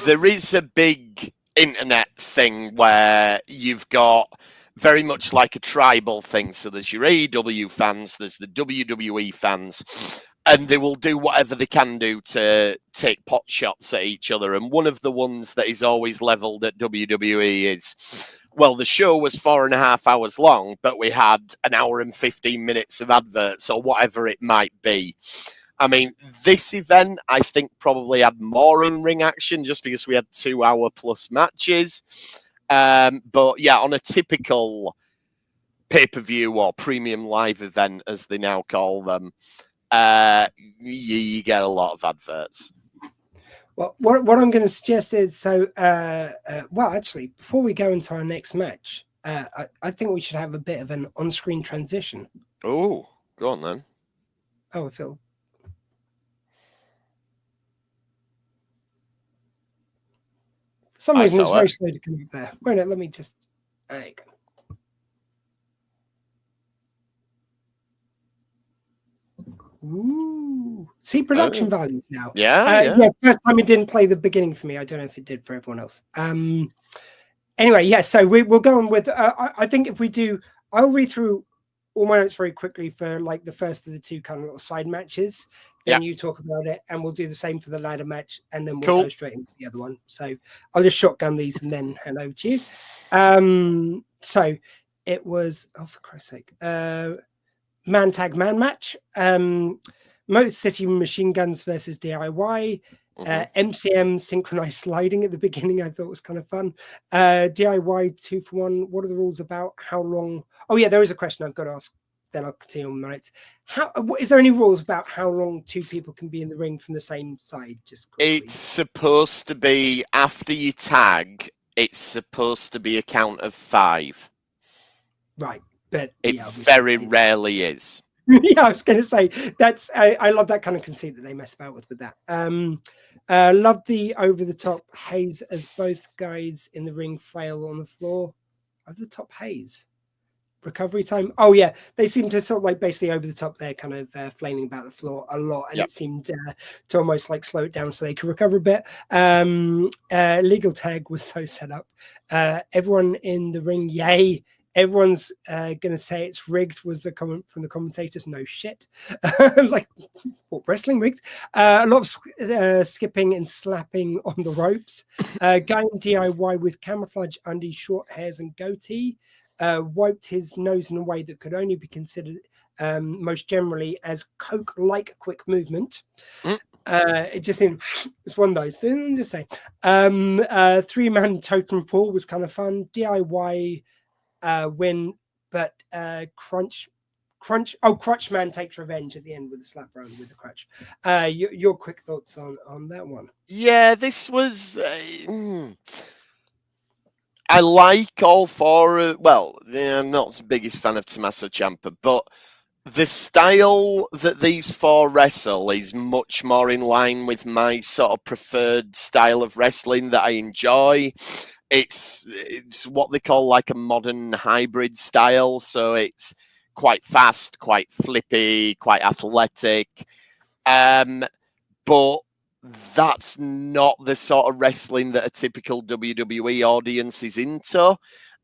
there is a big internet thing where you've got very much like a tribal thing. So there's your AEW fans, there's the WWE fans, and they will do whatever they can do to take pot shots at each other. And one of the ones that is always leveled at WWE is, well, the show was 4.5 hours long, but we had an hour and 15 minutes of adverts or whatever it might be. I mean, this event, I think, probably had more in-ring action just because we had 2-hour-plus matches. But yeah, on a typical pay-per-view or premium live event, as they now call them, you get a lot of adverts. Well, what I'm going to suggest is, so, well, actually, before we go into our next match, I think we should have a bit of an on-screen transition. Oh, go on then. Oh, Phil. For some reason, it's very slow to come up there. Wait a minute, let me just... There you go. Ooh, see production values now. Yeah. First time it didn't play the beginning for me. I don't know if it did for everyone else. Anyway, yeah. So we'll go on with. I think if we do, I'll read through all my notes very quickly for like the first of the 2 kind of little side matches. Then you talk about it, and we'll do the same for the ladder match, and then we'll go straight into the other one. So I'll just shotgun these and then hand over to you. So it was, oh, for Christ's sake. Man tag man match, Motor City Machine Guns versus DIY, MCM synchronized sliding at the beginning. I thought was kind of fun. DIY 2-for-1. What are the rules about? How long? Oh yeah, there is a question I've got to ask. Then I'll continue on my notes. Is there any rules about how long 2 people can be in the ring from the same side? Just quickly. It's supposed to be after you tag. It's supposed to be a count of 5. Right. But it very rarely is. Yeah, I was going to say that's. I love that kind of conceit that they mess about with that. Love the over-the-top haze as both guys in the ring flail on the floor. Over-the-top haze, recovery time. Oh yeah, they seem to sort of like basically over the top there, kind of flailing about the floor a lot, and it seemed to almost like slow it down so they could recover a bit. Legal tag was so set up. Everyone in the ring, yay. Everyone's going to say it's rigged, was the comment from the commentators. No shit. Like, what, wrestling rigged? A lot of skipping and slapping on the ropes. Guy in DIY with camouflage undies, short hairs and goatee. Wiped his nose in a way that could only be considered most generally as Coke-like quick movement. It just seemed, it's one of those things, I'm just saying. 3-man totem pole was kind of fun. DIY win, but crutch man takes revenge at the end with the slap around with the crutch. Your quick thoughts on that one? Yeah, this was I like all 4. Well, I'm not the biggest fan of Tommaso Ciampa, but the style that these 4 wrestle is much more in line with my sort of preferred style of wrestling that I enjoy. It's what they call like a modern hybrid style. So it's quite fast, quite flippy, quite athletic. But that's not the sort of wrestling that a typical WWE audience is into.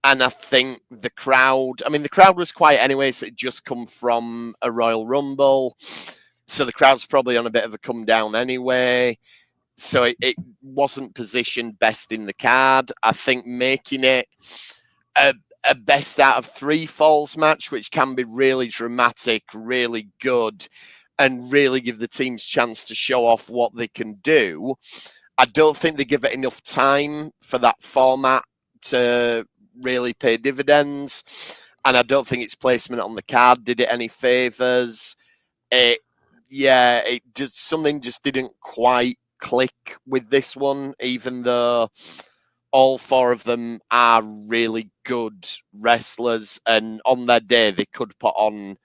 And I think the crowd, I mean, the crowd was quiet anyway, so it just come from a Royal Rumble. So the crowd's probably on a bit of a come down anyway. So it wasn't positioned best in the card. I think making it a, a best out of 3 falls match, which can be really dramatic, really good, and really give the teams chance to show off what they can do. I don't think they give it enough time for that format to really pay dividends, and I don't think its placement on the card did it any favors. It something just didn't quite click with this one, even though all 4 of them are really good wrestlers, and on their day they could put on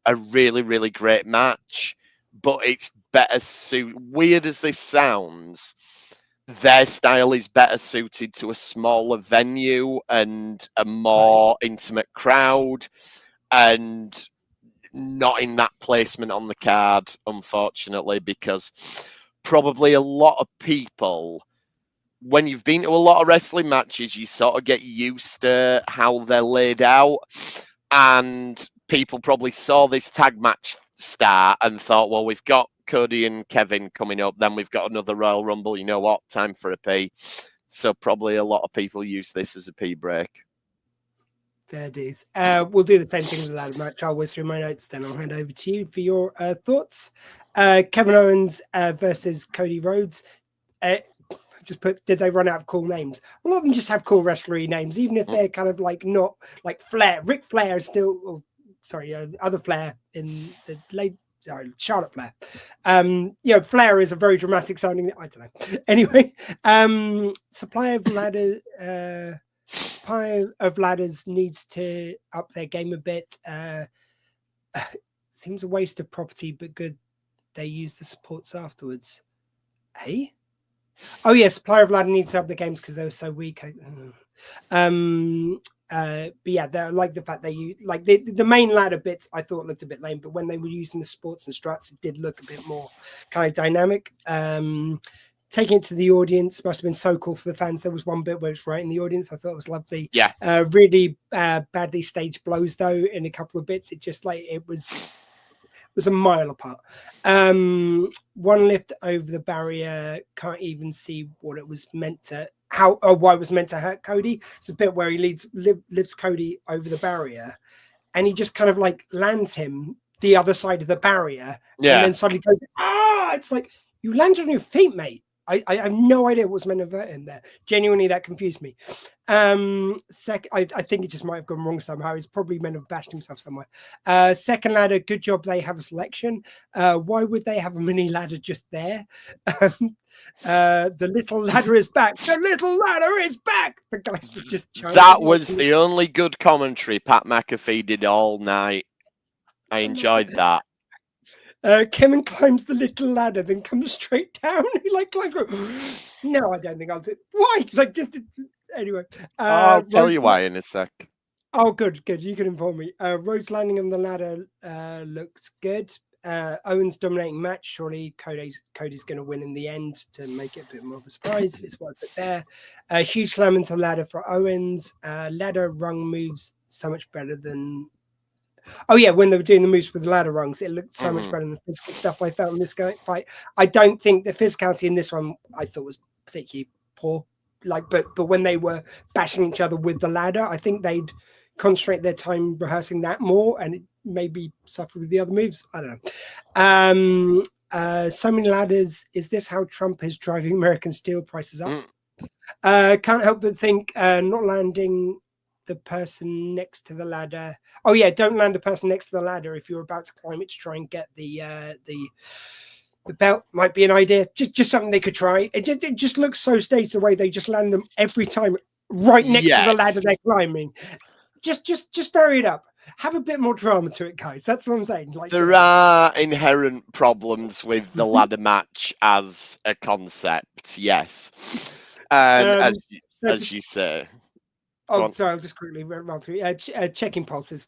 a really, really great match. But it's better suited. Weird as this sounds, their style is better suited to a smaller venue and a more intimate crowd, and not in that placement on the card, unfortunately, because probably a lot of people, when you've been to a lot of wrestling matches, you sort of get used to how they're laid out. And people probably saw this tag match start and thought, well, we've got Cody and Kevin coming up, then we've got another Royal Rumble. You know what? Time for a pee. So probably a lot of people use this as a pee break. Fair dues. We'll do the same thing with the ladder match. I'll whiz through my notes, then I'll hand over to you for your thoughts. Kevin Owens versus Cody Rhodes. Just put, did they run out of cool names? A lot of them just have cool wrestlery names, even if they're kind of like not like Flair. Ric Flair is still, other Flair in the late. Sorry, Charlotte Flair. Flair is a very dramatic sounding. I don't know. Anyway, Supply of Ladders needs to up their game a bit. Seems a waste of property, but good. They use the supports afterwards. Hey. Oh yeah, Supply of Ladder needs to up the games because they were so weak. But yeah, they like the fact they use like the main ladder bits. I thought looked a bit lame, but when they were using the sports and struts, it did look a bit more kind of dynamic. Taking it to the audience must have been so cool for the fans. There was one bit where it's right in the audience. I thought it was lovely. Yeah. Really badly staged blows though. In a couple of bits, it just like it was a mile apart. One lift over the barrier, can't even see what it was meant to, why it was meant to hurt Cody. It's a bit where he lifts Cody over the barrier, and he just kind of like lands him the other side of the barrier, and then suddenly goes, it's like, you landed on your feet, mate. I have no idea what was meant to hurt him there. Genuinely, that confused me. I think it just might have gone wrong somehow. He's probably meant to have bashed himself somewhere. Second ladder, good job they have a selection. Why would they have a mini ladder just there? The little ladder is back. The little ladder is back. The guys were just chanting. That was the only good commentary Pat McAfee did all night. I enjoyed that. Kevin climbs the little ladder, then comes straight down. He like climbs. No, I don't think I'll do it. Why? Like just anyway. I'll tell you why in a sec. Oh, good. You can inform me. Rhodes landing on the ladder looked good. Owens dominating match. Surely Cody's going to win in the end to make it a bit more of a surprise. It's what I put there. A huge slam into ladder for Owens. Ladder rung moves so much better than. Oh yeah, when they were doing the moves with the ladder rungs, it looked so much better than the physical stuff I felt in this fight. I don't think the physicality in this one I thought was particularly poor. But when they were bashing each other with the ladder, I think they'd concentrate their time rehearsing that more, and it maybe suffer with the other moves. I don't know. So many ladders. Is this how Trump is driving American steel prices up? Can't help but think not landing the person next to the ladder. Oh yeah, don't land the person next to the ladder if you're about to climb it to try and get the belt. Might be an idea. Just something they could try. It just looks so staged the way they just land them every time right next to the ladder they're climbing. Just vary it up. Have a bit more drama to it, guys. That's what I'm saying. Like, there are inherent problems with the ladder match as a concept, yes. And as you say. Oh, sorry, I'll just quickly run through. Checking pulse is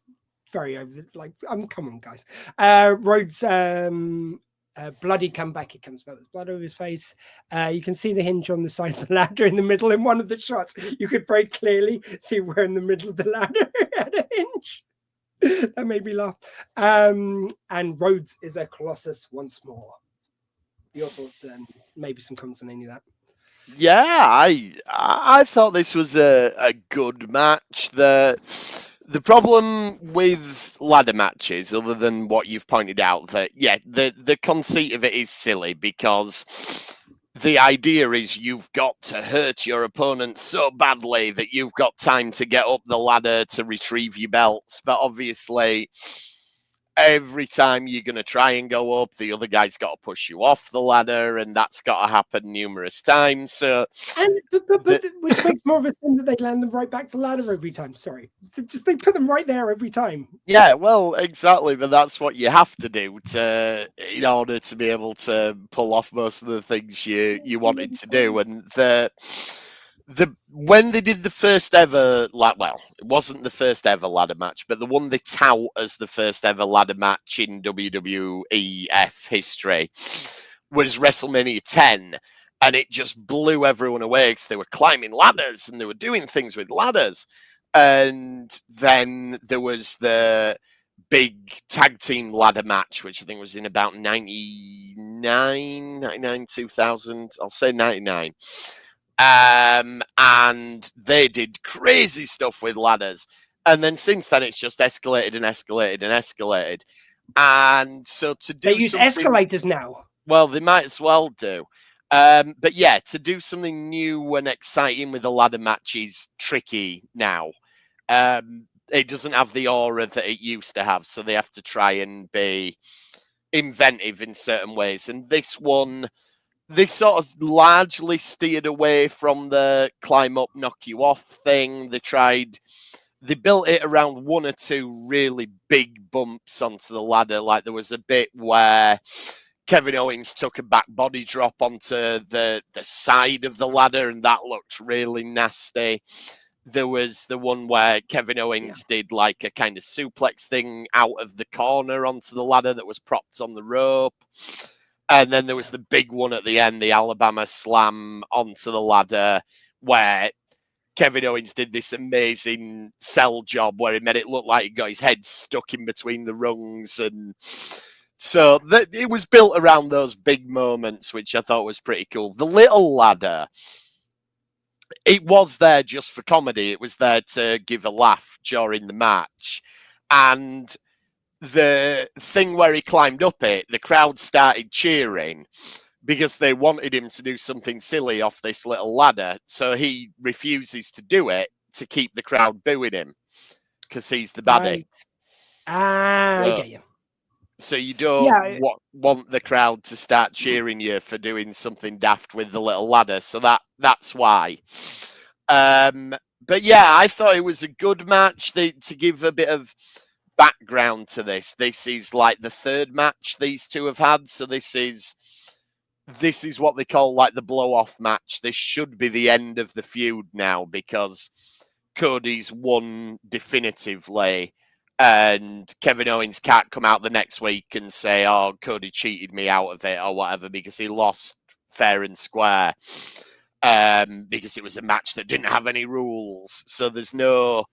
very over. Like, come on, guys. Rhodes bloody comeback. He comes back with blood over his face. You can see the hinge on the side of the ladder in the middle. In one of the shots, you could very clearly see where in the middle of the ladder had a hinge. That made me laugh. And Rhodes is a colossus once more. Your thoughts and maybe some comments on any of that? Yeah, I thought this was a good match. The problem with ladder matches, other than what you've pointed out, that the conceit of it is silly, because the idea is you've got to hurt your opponent so badly that you've got time to get up the ladder to retrieve your belts. But obviously, every time you're going to try and go up, the other guy's got to push you off the ladder, and that's got to happen numerous times. So, which makes more of a thing that they land them right back to the ladder every time. Sorry, just they put them right there every time. Yeah, well, exactly, but that's what you have to do in order to be able to pull off most of the things you wanted to do. And when they did the first ever, well, it wasn't the first ever ladder match, but the one they tout as the first ever ladder match in WWEF history was WrestleMania 10, and it just blew everyone away because they were climbing ladders and they were doing things with ladders. And then there was the big tag team ladder match, which I think was in about 99, 2000. I'll say 99. And they did crazy stuff with ladders. And then since then, it's just escalated and escalated and escalated. And so to do they use escalators now. Well, they might as well do. But yeah, to do something new and exciting with a ladder match is tricky now. It doesn't have the aura that it used to have, so they have to try and be inventive in certain ways. And this one, they sort of largely steered away from the climb up, knock you off thing. They built it around one or two really big bumps onto the ladder. Like there was a bit where Kevin Owens took a back body drop onto the side of the ladder, and that looked really nasty. There was the one where Kevin Owens did like a kind of suplex thing out of the corner onto the ladder that was propped on the rope. And then there was the big one at the end, the Alabama slam onto the ladder, where Kevin Owens did this amazing sell job where he made it look like he got his head stuck in between the rungs. And so it was built around those big moments, which I thought was pretty cool. The little ladder, it was there just for comedy. It was there to give a laugh during the match. And the thing where he climbed up it, the crowd started cheering because they wanted him to do something silly off this little ladder. So he refuses to do it to keep the crowd booing him because he's the baddie. Right. I get you. So you don't want the crowd to start cheering you for doing something daft with the little ladder. So that's why. But yeah, I thought it was a good match. To give a bit of background to this is like the third match these two have had. So this is what they call like the blow-off match. This should be the end of the feud now because Cody's won definitively. And Kevin Owens can't come out the next week and say, oh, Cody cheated me out of it or whatever, because he lost fair and square, because it was a match that didn't have any rules. So there's no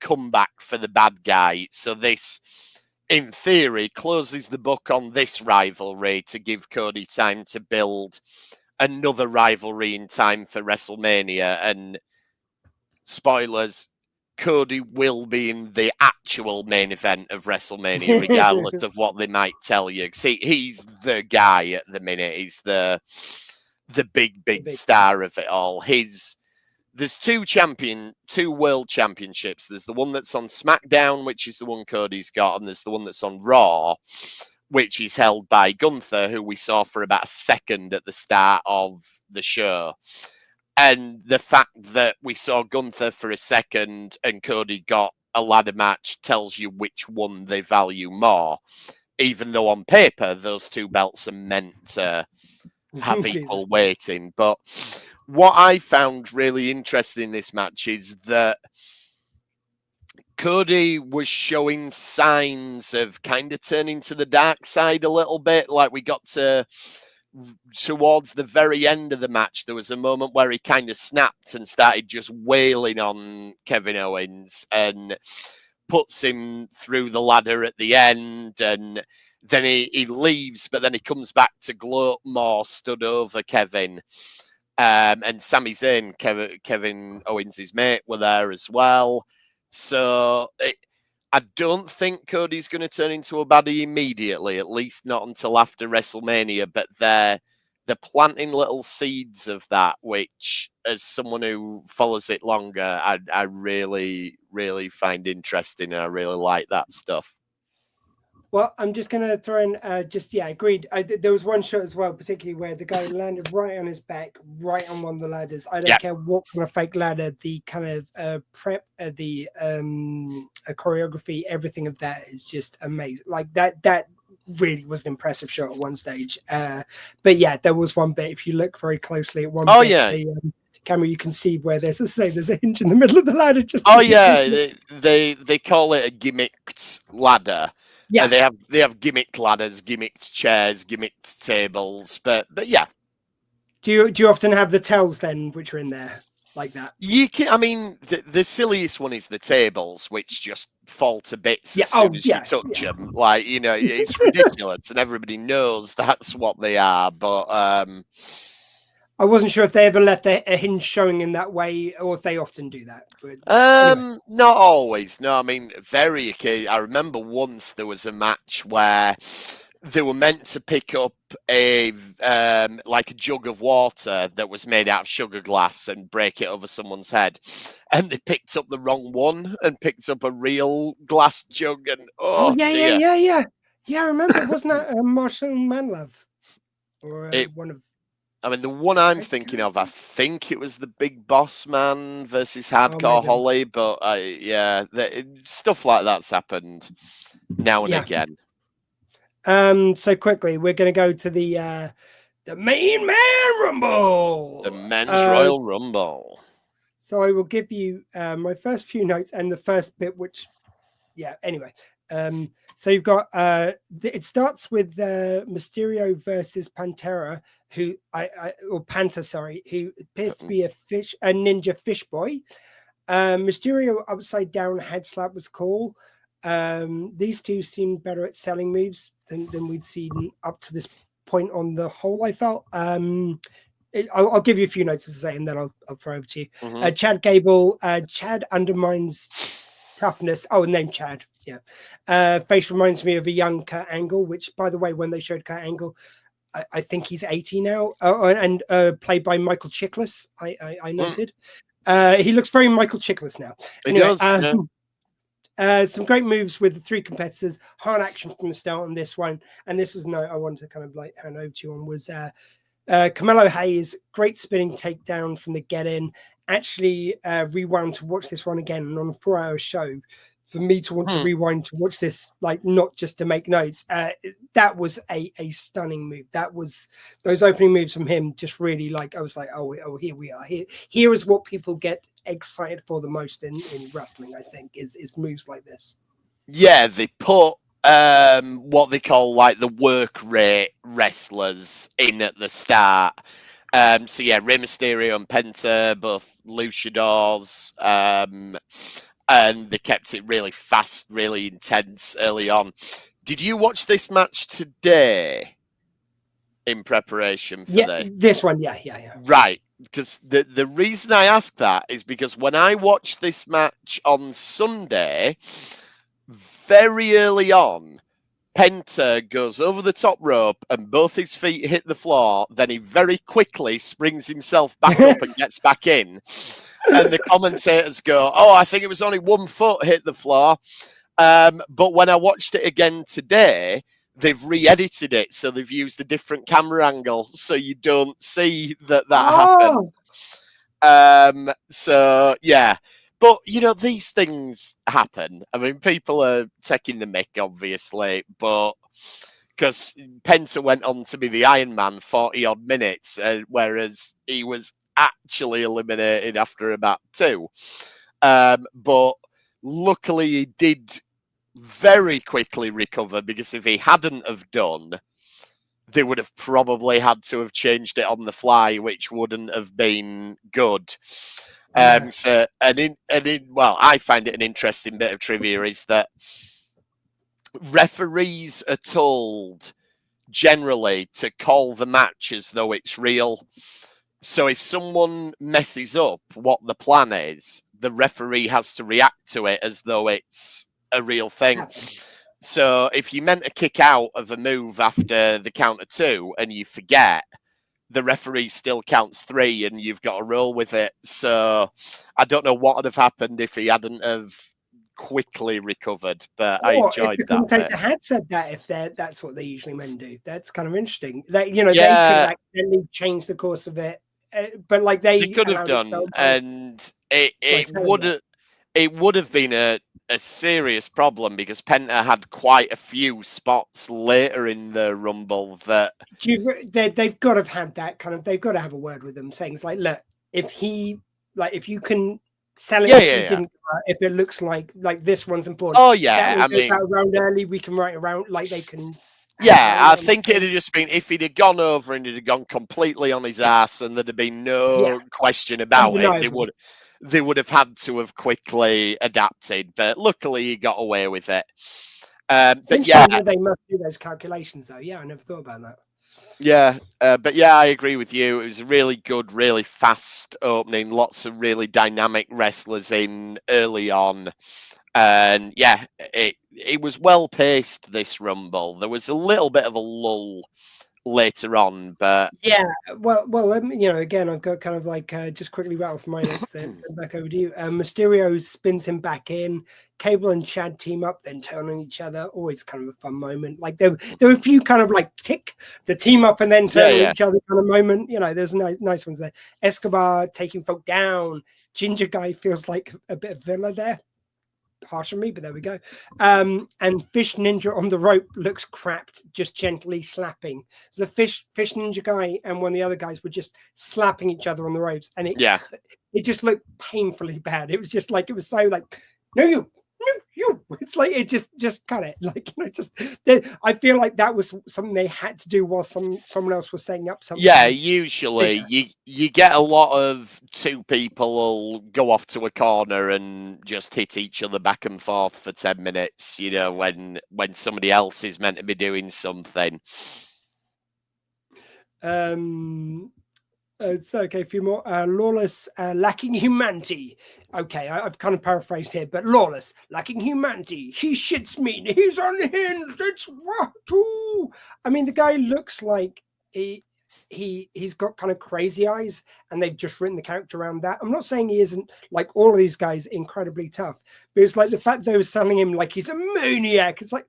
comeback for the bad guy. So this, in theory, closes the book on this rivalry to give Cody time to build another rivalry in time for WrestleMania. And spoilers, Cody will be in the actual main event of WrestleMania, regardless of what they might tell you. He's the guy at the minute. He's the big star of it all. There's two world championships. There's the one that's on SmackDown, which is the one Cody's got, and there's the one that's on Raw, which is held by Gunther, who we saw for about a second at the start of the show. And the fact that we saw Gunther for a second and Cody got a ladder match tells you which one they value more, even though on paper those two belts are meant to have equal weighting. But what I found really interesting in this match is that Cody was showing signs of kind of turning to the dark side a little bit. Like we got towards the very end of the match, there was a moment where he kind of snapped and started just wailing on Kevin Owens and puts him through the ladder at the end. And then he leaves, but then he comes back to gloat more, stood over Kevin. And Sami Zayn, Kevin Owens' mate, were there as well. So I don't think Cody's going to turn into a baddie immediately, at least not until after WrestleMania. But they're planting little seeds of that, which, as someone who follows it longer, I really, really find interesting. And I really like that stuff. Well, I'm just going to throw in, agreed. There was one shot as well, particularly where the guy landed right on his back, right on one of the ladders. I don't care what kind of fake ladder, the kind of choreography, everything of that is just amazing. Like that really was an impressive shot at one stage. But yeah, there was one bit, if you look very closely at one bit, camera, you can see where there's a hinge in the middle of the ladder. They call it a gimmicked ladder. Yeah, and they have gimmicked ladders, gimmicked chairs, gimmicked tables, but yeah. Do you often have the tells then, which are in there like that? You can. I mean, the silliest one is the tables, which just fall to bits as soon as you touch them. Like, you know, it's ridiculous, and everybody knows that's what they are. But I wasn't sure if they ever left a hinge showing in that way, or if they often do that. But anyway. Not always. No, I mean, very occasionally. I remember once there was a match where they were meant to pick up a like a jug of water that was made out of sugar glass and break it over someone's head, and they picked up the wrong one and picked up a real glass jug. And yeah. I remember. Wasn't that Marshall Manlove or one of? I mean, the one I'm thinking of, I think it was the Big Boss Man versus Hardcore Holly, but stuff like that's happened now and again. So quickly, we're going to go to the main man rumble, the men's Royal Rumble. So I will give you my first few notes and the first bit, which, anyway. So you've got it starts with Mysterio versus Pantera, who who appears to be a ninja fish boy. Mysterio upside down head slap was cool. These two seemed better at selling moves than we'd seen up to this point on the whole, I felt. I'll give you a few notes as I say, and then I'll throw over to you. Mm-hmm. Chad Gable. Chad undermines toughness. Oh, name Chad. Yeah. Face reminds me of a young Kurt Angle, which, by the way, when they showed Kurt Angle, I think he's 80 now, and played by Michael Chiklis. I noted. He looks very Michael Chiklis now. Anyway, some great moves with the three competitors. Hard action from the start on this one, and this was I wanted to kind of like hand over to you on was Carmelo Hayes, great spinning takedown from the get in. Actually, rewound to watch this one again, and on a 4-hour show, for me to want to rewind to watch this, like not just to make notes, that was a stunning move. That was those opening moves from him. Just really like I was like, oh, here we are. Here is what people get excited for the most in wrestling. I think is moves like this. Yeah, they put what they call like the work rate wrestlers in at the start. So yeah, Rey Mysterio and Penta, both luchadors, and they kept it really fast, really intense early on. Did you watch this match today in preparation for this? This one, yeah. Right, because the reason I ask that is because when I watched this match on Sunday, very early on, Penta goes over the top rope and both his feet hit the floor. Then he very quickly springs himself back up and gets back in. And the commentators go, oh, I think it was only 1 foot hit the floor. But when I watched it again today, they've re-edited it. So they've used a different camera angle. So you don't see that happened. So, yeah. But, you know, these things happen. I mean, people are taking the mick, obviously, but because Penta went on to be the Iron Man 40-odd minutes, whereas he was actually eliminated after about 2. But Luckily, he did very quickly recover, because if he hadn't have done, they would have probably had to have changed it on the fly, which wouldn't have been good. Yeah. Well, I find it an interesting bit of trivia is that referees are told generally to call the match as though it's real. So if someone messes up what the plan is, the referee has to react to it as though it's a real thing. So if you meant to kick out of a move after the count of 2 and you forget, the referee still counts 3 and you've got to roll with it. So I don't know what would have happened if he hadn't have quickly recovered, but I Or if enjoyed the that bit. commentator had said that, if that's what they usually men do, that's kind of interesting. Like, you know, they Yeah. could accidentally change the course of it, but like they could have allowed done, themselves and by it saying that. would have been a serious problem, because Penta had quite a few spots later in the Rumble that They've got to have had that kind of. They've got to have a word with them, saying it's like, look, if you can sell it, Yeah, that yeah, he yeah. didn't. If it looks like this one's important. Oh If that yeah, one I goes mean, out around early, we can write around like they can. yeah, I let 'em think know. it'd have just been, if he'd have gone over and he'd have gone completely on his ass and there'd have been no question about it, Undeniable. they would have had to have quickly adapted, but luckily he got away with it. It's But yeah, interesting that they must do those calculations, though. Yeah, I never thought about that. yeah, but yeah, I agree with you. It was a really good, really fast opening. Lots of really dynamic wrestlers in early on, and yeah, it was well paced. This Rumble, there was a little bit of a lull later on, but Yeah, well, you know, again, I've got kind of like just quickly rattle off my notes, then back over to you. Mysterio spins him back in. Cable and Chad team up, then turn on each other. Always kind of a fun moment. Like there were a few kind of like the team up and then turn on each other kind of moment. You know, there's nice ones there. Escobar taking folk down. Ginger guy feels like a bit of Villa there. Harsh on me, but there we go. And Fish Ninja on the rope looks crapped, just gently slapping. There's a fish Ninja guy and one of the other guys were just slapping each other on the ropes, and it just looked painfully bad. It was just like, it was so like, no, you. It's like it just cut it. Like, you know, I feel like that was something they had to do while someone else was setting up something. yeah, usually you get a lot of 2 people will go off to a corner and just hit each other back and forth for 10 minutes, you know, when somebody else is meant to be doing something. It's okay. A few more. Lawless, lacking humanity. Okay, I've kind of paraphrased here, but Lawless, lacking humanity. He shits me. He's unhinged. It's what? I mean, the guy looks like he's got kind of crazy eyes, and they've just written the character around that. I'm not saying he isn't, like all of these guys, incredibly tough, but it's like the fact they were selling him like he's a maniac. It's like,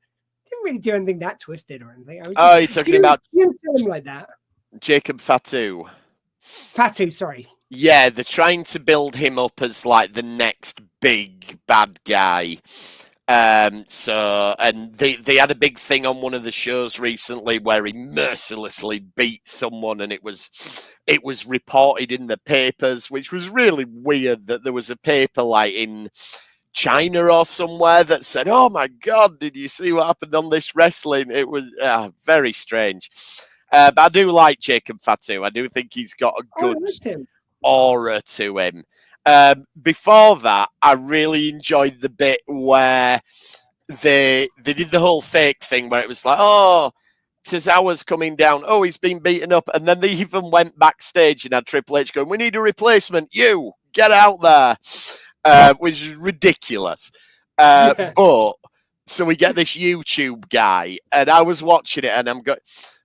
didn't really do anything that twisted or anything. You're talking about you didn't sell him like that. Jacob Fatu. Fatu, sorry. Yeah, they're trying to build him up as like the next big bad guy. And they had a big thing on one of the shows recently where he mercilessly beat someone, and it was reported in the papers, which was really weird that there was a paper like in China or somewhere that said, "Oh my God, did you see what happened on this wrestling?" It was very strange. But I do like Jacob Fatu. I do think he's got a good aura to him. Before that, I really enjoyed the bit where they did the whole fake thing where it was like, oh, Tozawa's coming down. Oh, he's been beaten up. And then they even went backstage and had Triple H going, we need a replacement. You, get out there. Which is ridiculous. But so we get this YouTube guy, and I was watching it, and I'm going,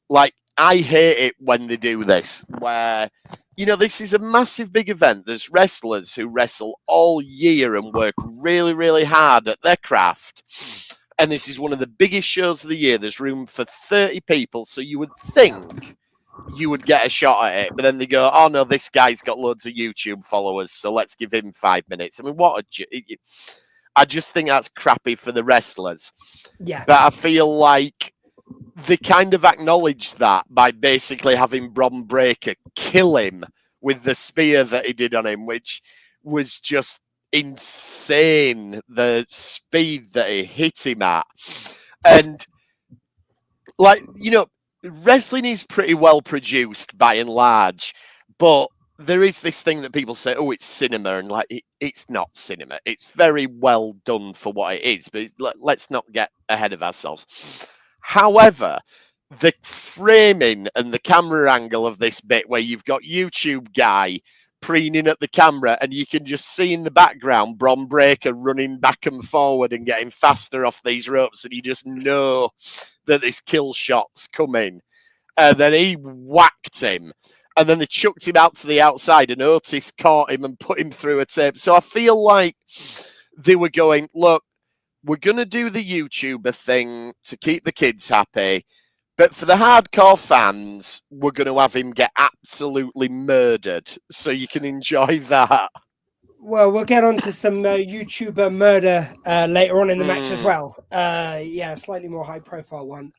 like, I hate it when they do this, where, you know, this is a massive big event. There's wrestlers who wrestle all year and work really, really hard at their craft. And this is one of the biggest shows of the year. There's room for 30 people, so you would think you would get a shot at it. But then they go, oh, no, this guy's got loads of YouTube followers, so let's give him 5 minutes. I mean, I just think that's crappy for the wrestlers. Yeah. But I feel like they kind of acknowledged that by basically having Bron Breakker kill him with the spear that he did on him, which was just insane, the speed that he hit him at. And, like, wrestling is pretty well produced by and large, but there is this thing that people say, oh, it's cinema, and like it's not cinema. It's very well done for what it is, but let's not get ahead of ourselves. However, the framing and the camera angle of this bit where you've got YouTube guy preening at the camera and you can just see in the background Bron Breakker running back and forward and getting faster off these ropes, and you just know that this kill shot's coming. And then he whacked him, and then they chucked him out to the outside, and Otis caught him and put him through a tape. So I feel like they were going, look, we're going to do the YouTuber thing to keep the kids happy, but for the hardcore fans, we're going to have him get absolutely murdered, so you can enjoy that. Well, we'll get on to some YouTuber murder later on in the match as well. Yeah, slightly more high-profile one.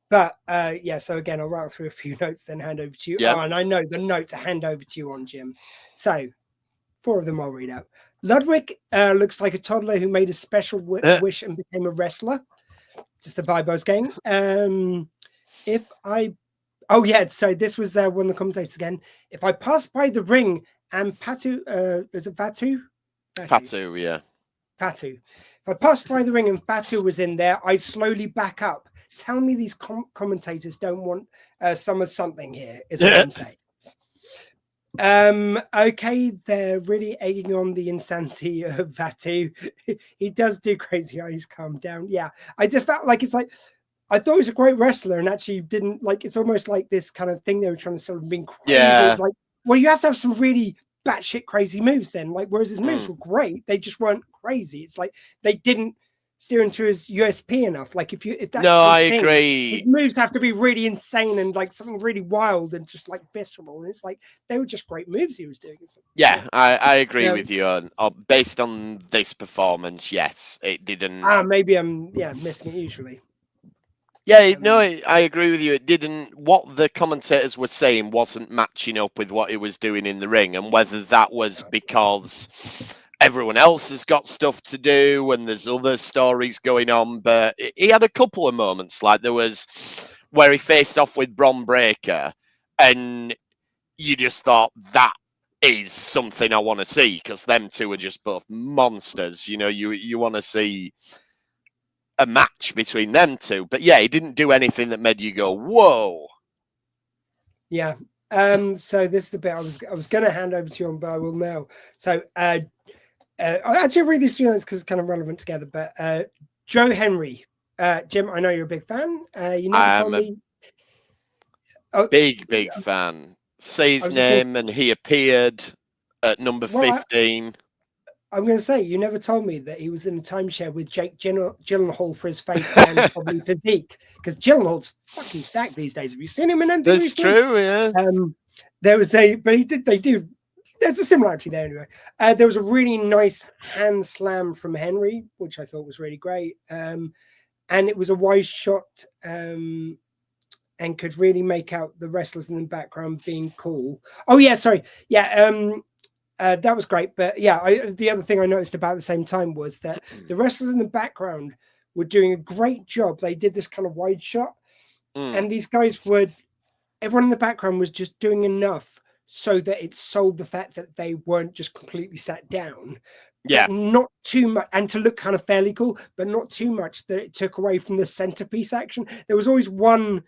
But yeah, so again, I'll rattle through a few notes, then hand over to you. Yeah. Oh, and I know the note to hand over to you on, Jim. So 4 of them I'll read out. Ludwig looks like a toddler who made a special wish and became a wrestler. Just the vibe I was getting. Oh yeah, so this was one of the commentators again. If I pass by the ring and Fatu, is it Fatu? Fatu, yeah. Fatu. If I passed by the ring and Fatu was in there, I'd slowly back up. Tell me these commentators don't want some of something here, is what I'm saying. Okay, they're really egging on the insanity of Fatu. He does do crazy eyes, calm down. Yeah, I just felt like it's like, I thought he was a great wrestler and actually didn't, like, it's almost like this kind of thing they were trying to sort of be crazy. Yeah. It's like, well, you have to have some really batshit crazy moves then. Like, whereas his moves were great, they just weren't crazy. It's like they didn't steer into his USP enough. Like, if that's I his thing, agree. his moves have to be really insane and like something really wild and just like visceral. And it's like they were just great moves he was doing. Yeah, I agree with you on based on this performance. Yes, it didn't. Maybe I'm missing it usually. Yeah, no, I agree with you. It didn't. What the commentators were saying wasn't matching up with what he was doing in the ring, and whether that was because everyone else has got stuff to do and there's other stories going on. But he had a couple of moments, like there was where he faced off with Bron Breakker, and you just thought that is something I want to see because them two are just both monsters. You want to see a match between them two, but yeah, he didn't do anything that made you go, whoa. Yeah. So this is the bit I was going to hand over to you on, but I will now. So I actually read these 3 notes because it's kind of relevant together. But Joe Henry, Jim, I know you're a big fan. You never told me. Big fan. Say his name, and he appeared at number 15. I'm going to say, you never told me that he was in a timeshare with Jake Gyllenhaal for his face and probably physique, because Gyllenhaal's fucking stacked these days. Have you seen him in anything? That's true, yeah. There was there's a similarity there anyway. There was a really nice hand slam from Henry, which I thought was really great. And it was a wide shot and could really make out the wrestlers in the background being cool. Oh, yeah, sorry. Yeah, that was great. But yeah, the other thing I noticed about the same time was that the wrestlers in the background were doing a great job. They did this kind of wide shot, and these guys everyone in the background was just doing enough so that it sold the fact that they weren't just completely sat down. Yeah. But not too much, and to look kind of fairly cool, but not too much that it took away from the centerpiece action. There was always one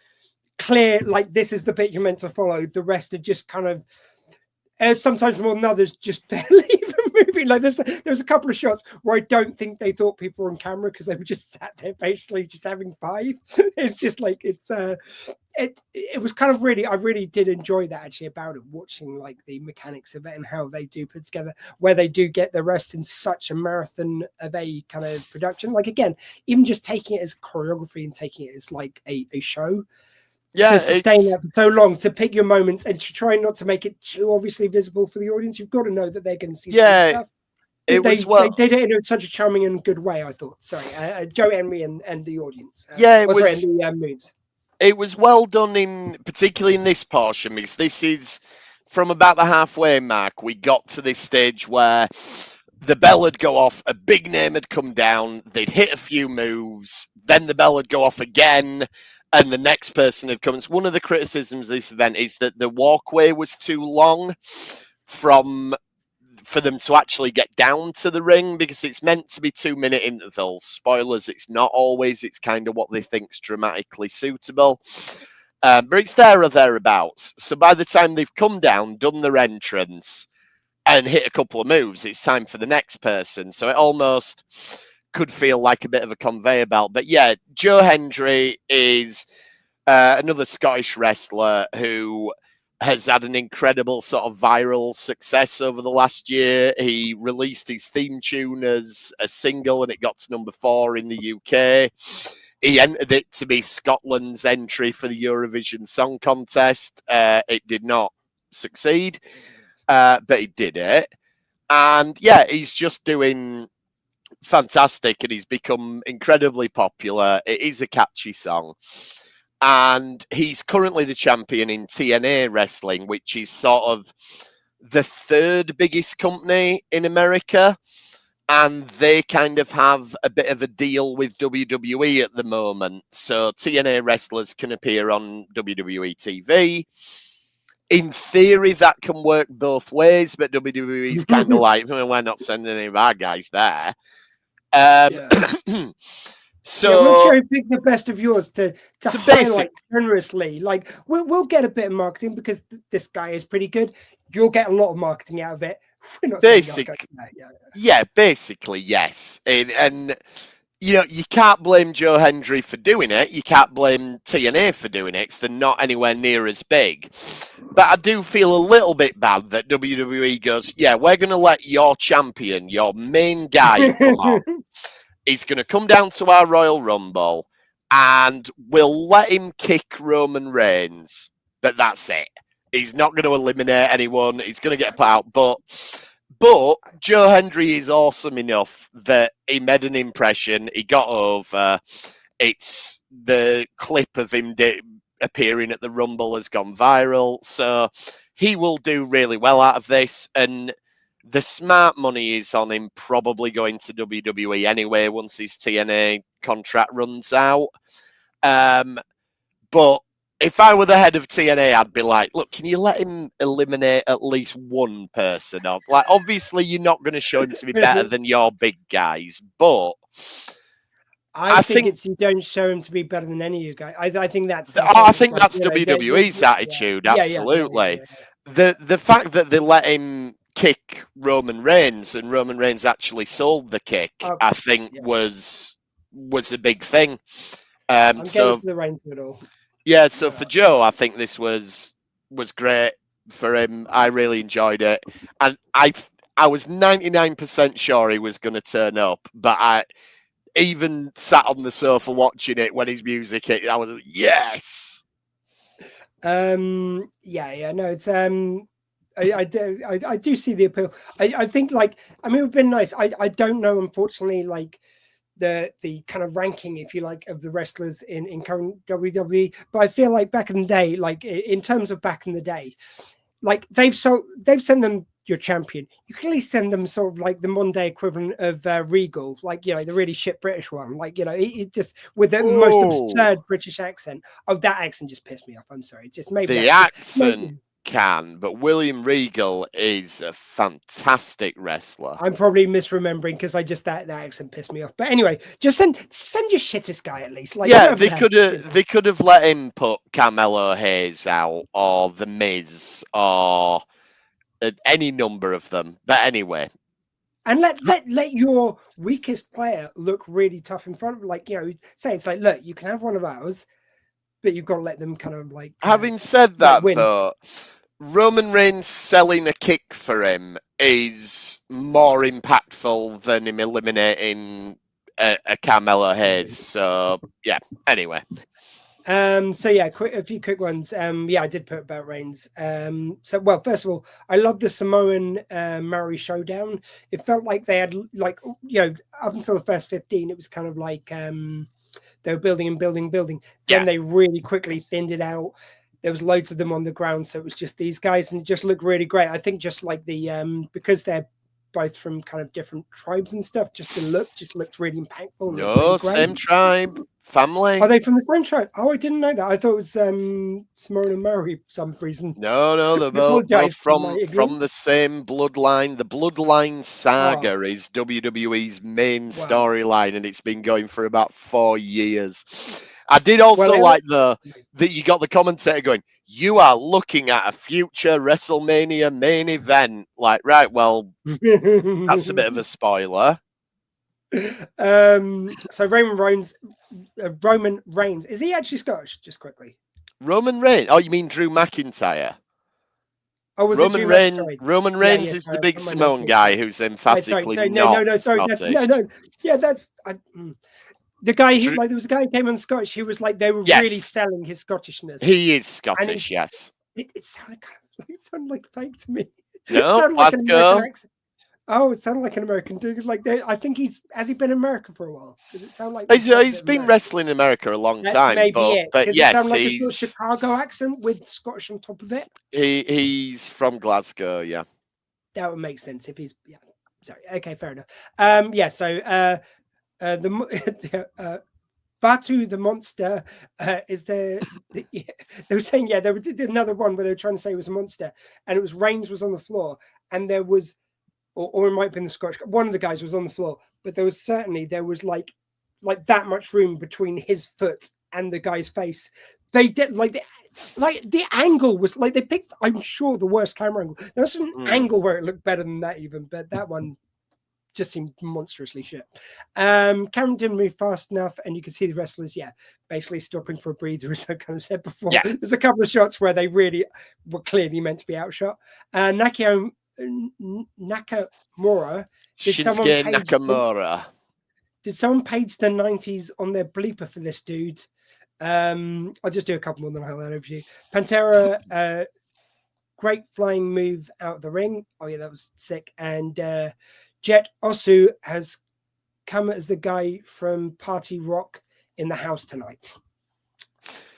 clear, like, this is the bit you're meant to follow. The rest are just kind of, sometimes more than others, just barely even moving. Like there's a couple of shots where I don't think they thought people were on camera because they were just sat there basically just having five. It's just like it was kind of really, I really did enjoy that actually about it, watching like the mechanics of it and how they do put together, where they do get the rest in such a marathon of a kind of production. Like, again, even just taking it as choreography and taking it as like a show. Yeah, to sustain that for so long, to pick your moments and to try not to make it too obviously visible for the audience. You've got to know that they're going to see some stuff. They did it in such a charming and good way, I thought. Sorry, Joe Henry and the audience. Moves. It was well done, particularly in this portion, because this is from about the halfway mark, we got to this stage where the bell would go off, a big name had come down, they'd hit a few moves, then the bell would go off again, and the next person had come. It's one of the criticisms of this event is that the walkway was too long for them to actually get down to the ring, because it's meant to be 2-minute intervals. Spoilers, it's not always. It's kind of what they think's dramatically suitable. But it's there or thereabouts. So by the time they've come down, done their entrance, and hit a couple of moves, it's time for the next person. So it almost could feel like a bit of a conveyor belt. But yeah, Joe Hendry is another Scottish wrestler who has had an incredible sort of viral success over the last year. He released his theme tune as a single and it got to number 4 in the UK. He entered it to be Scotland's entry for the Eurovision Song Contest. It did not succeed, but he did it. And yeah, he's just doing fantastic and he's become incredibly popular. It is a catchy song. And he's currently the champion in TNA Wrestling, which is sort of the 3rd biggest company in America. And they kind of have a bit of a deal with WWE at the moment. So TNA wrestlers can appear on WWE TV. In theory, that can work both ways, but WWE's kind of like, we're not sending any of our guys there. So we'll cherry pick the best of yours to highlight generously. Like we'll get a bit of marketing because this guy is pretty good. You'll get a lot of marketing out of it. We're not basically, basically yes. And you know, you can't blame Joe Hendry for doing it. You can't blame TNA for doing it because they're not anywhere near as big. But I do feel a little bit bad that WWE goes, yeah, we're going to let your champion, your main guy, come on. He's going to come down to our Royal Rumble and we'll let him kick Roman Reigns. But that's it. He's not going to eliminate anyone. He's going to get put out. But Joe Hendry is awesome enough that he made an impression. He got over. It's the clip of him appearing at the Rumble has gone viral. So he will do really well out of this. And the smart money is on him probably going to WWE anyway once his TNA contract runs out. But if I were the head of TNA, I'd be like, look, can you let him eliminate at least one person? Like, obviously, you're not going to show him to be better than your big guys, but I think it's you don't show him to be better than any of you guys. I think that's WWE's attitude. Absolutely. The fact that they let him kick Roman Reigns and Roman Reigns actually sold the kick, I think was a big thing. I'm getting to the Reigns of it all. Yeah, so for Joe, I think this was great for him. I really enjoyed it, and I was 99% sure he was going to turn up, but I even sat on the sofa watching it when his music hit. I was like, yes. No, it's I do see the appeal. I think it would have been nice. I don't know, unfortunately, like the kind of ranking, if you like, of the wrestlers in current WWE, but I feel like back in the day, like in terms of back in the day, like they've sent them your champion. You can at least send them sort of like the modern day equivalent of Regal, like, you know, the really shit British one, like, you know, it just with the most absurd British accent. Oh, that accent just pissed me off. I'm sorry, just maybe the accent can, but William Regal is a fantastic wrestler. I'm probably misremembering because that accent pissed me off. But anyway, just send your shittest guy at least. Like, yeah, they could have let him put Carmelo Hayes out or The Miz or any number of them. But anyway, and let your weakest player look really tough in front of, like, you know, say it's like, look, you can have one of ours, but you've got to let them kind of like. Having said that, though, Roman Reigns selling a kick for him is more impactful than him eliminating a Carmelo Hayes. So yeah. Anyway. So yeah, a few quick ones. I did put about Reigns. Well, first of all, I love the Samoan Maori showdown. It felt like they had, like, you know, up until the first 15, it was kind of like they were building and building. Then they really quickly thinned it out. there was loads of them on the ground, so it was just these guys, and it just looked really great. I think just like the because they're both from kind of different tribes and stuff, just the look just looked really impactful and looked really great. Same tribe, family. Are they from the same tribe? Oh, I didn't know that. I thought it was Simone and Murray for some reason. No, they're both from the same bloodline. The Bloodline Saga is WWE's main storyline, and it's been going for about 4 years. I did also like that you got the commentator going, "You are looking at a future WrestleMania main event." Like, right, well, that's a bit of a spoiler. So Roman Reigns, is he actually Scottish? Just quickly. Roman Reigns. Oh, you mean Drew McIntyre? Oh, was Roman it Reigns? Sorry. Roman Reigns is the Big Simone guy who's emphatically not Scottish. Yeah, that's the guy who there was a guy who came on Scottish who was like they were really selling his Scottishness. He is Scottish, yes. It sounded like fake to me. No, it sounded like an American accent. Oh, it sounded like an American dude. Like I think has he been in America for a while? Does it sound like he's been wrestling in America a long time? Maybe but yes, it sound like a sort of Chicago accent with Scottish on top of it. He's from Glasgow, yeah. That would make sense if he's Sorry, okay, fair enough. So the Batu the monster is there. They were saying they did another one where they were trying to say it was a monster, and it was Reigns was on the floor, and there was. Or it might have been the Scottish. One of the guys was on the floor, but there was like that much room between his foot and the guy's face. They did the angle was like they picked. I'm sure the worst camera angle. There was an angle where it looked better than that even, but that one just seemed monstrously shit. Cameron didn't move fast enough, and you can see the wrestlers, basically stopping for a breather, as I kind of said before. Yeah. There's a couple of shots where they really were clearly meant to be outshot. Nakamura. Shinsuke Nakamura. Did someone page the 90s on their bleeper for this dude? I'll just do a couple more than I'll over to you. Pantera, great flying move out of the ring. Oh yeah, that was sick. And Jet Osu has come as the guy from Party Rock in the house tonight.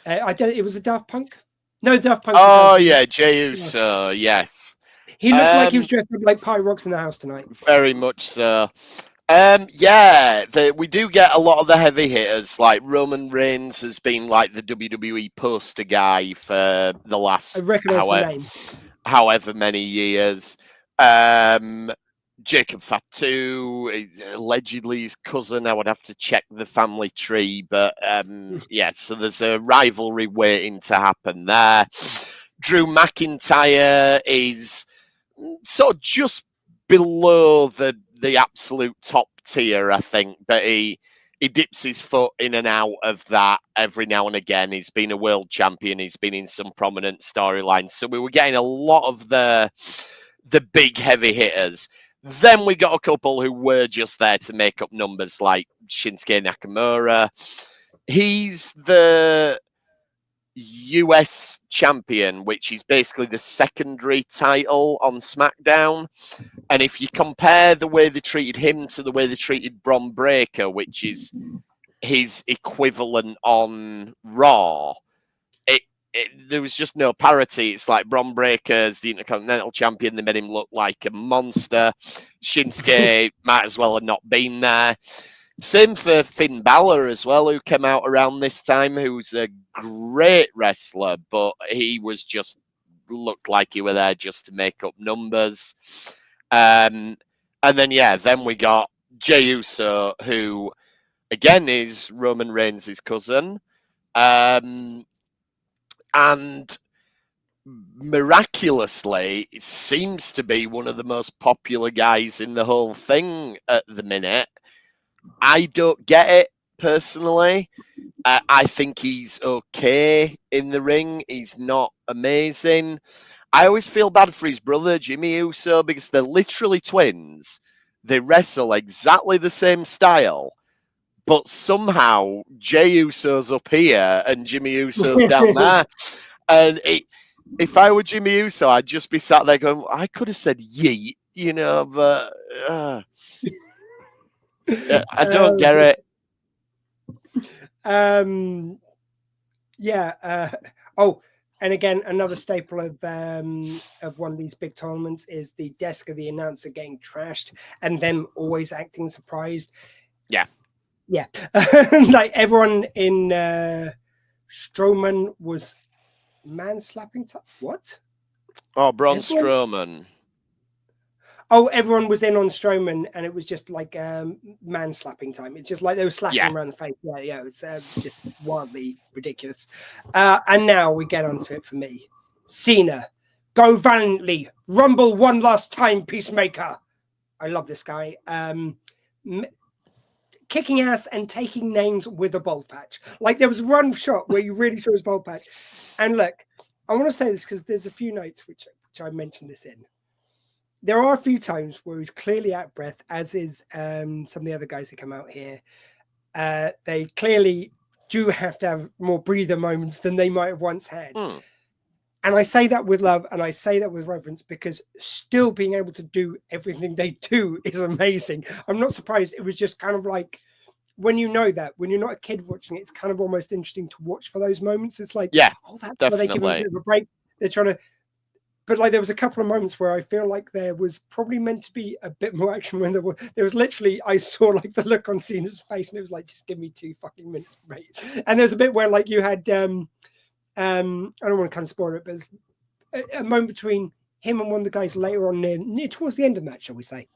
It was a Daft Punk. No, Daft Punk. Oh yeah, Jey Uso. Yes. He looked like he was dressed up like Pie Rocks in the house tonight. Very much so. We do get a lot of the heavy hitters. Like Roman Reigns has been like the WWE poster guy for the last however many years. Jacob Fatu, allegedly his cousin. I would have to check the family tree, but so there's a rivalry waiting to happen there. Drew McIntyre is sort of just below the absolute top tier, I think, but he dips his foot in and out of that every now and again. He's been a world champion. He's been in some prominent storylines. So we were getting a lot of the big heavy hitters. Then we got a couple who were just there to make up numbers, like Shinsuke Nakamura. He's the US champion, which is basically the secondary title on SmackDown. And if you compare the way they treated him to the way they treated Bron Breakker, which is his equivalent on Raw, there was just no parity. It's like Bron Breakker's the Intercontinental Champion. They made him look like a monster. Shinsuke might as well have not been there. Same for Finn Balor as well, who came out around this time, who's a great wrestler, but he was just looked like he were there just to make up numbers. And then we got Jey Uso, who again is Roman Reigns' cousin. And miraculously, it seems to be one of the most popular guys in the whole thing at the minute. I don't get it personally. I think he's okay in the ring. He's not amazing. I always feel bad for his brother, Jimmy Uso, because they're literally twins. They wrestle exactly the same style, but somehow Jey Uso's up here and Jimmy Uso's down there. And if I were Jimmy Uso, I'd just be sat there going, I could have said yeet, but I don't get it. And again, another staple of one of these big tournaments is the desk of the announcer getting trashed and them always acting surprised. Yeah. Like everyone in Strowman was man slapping. What? Oh, Braun Everyone? Strowman. Oh, everyone was in on Strowman, and it was just like man slapping time. It's just like they were slapping Yeah. him around the face. Yeah, it was just wildly ridiculous. And now we get onto it for me. Cena, go valiantly, rumble one last time, Peacemaker. I love this guy. Kicking ass and taking names with a bald patch. Like there was one shot where you really saw his bald patch. And look, I want to say this because there's a few notes which I mentioned this in. There are a few times where he's clearly out of breath, as is some of the other guys who come out here. They clearly do have to have more breather moments than they might have once had. And I say that with love and I say that with reverence because still being able to do everything they do is amazing. I'm not surprised. It was just kind of like when you know that, when you're not a kid watching it, it's kind of almost interesting to watch for those moments. It's like, oh, that's where they give them a bit of a break. They're trying to, but like there was a couple of moments where I feel like there was probably meant to be a bit more action when there was literally, I saw like the look on Cena's face and it was like, just give me 2 fucking minutes, mate. And there's a bit where like you had, I don't want to kind of spoil it, but there's a moment between him and one of the guys later on near towards the end of the match, shall we say,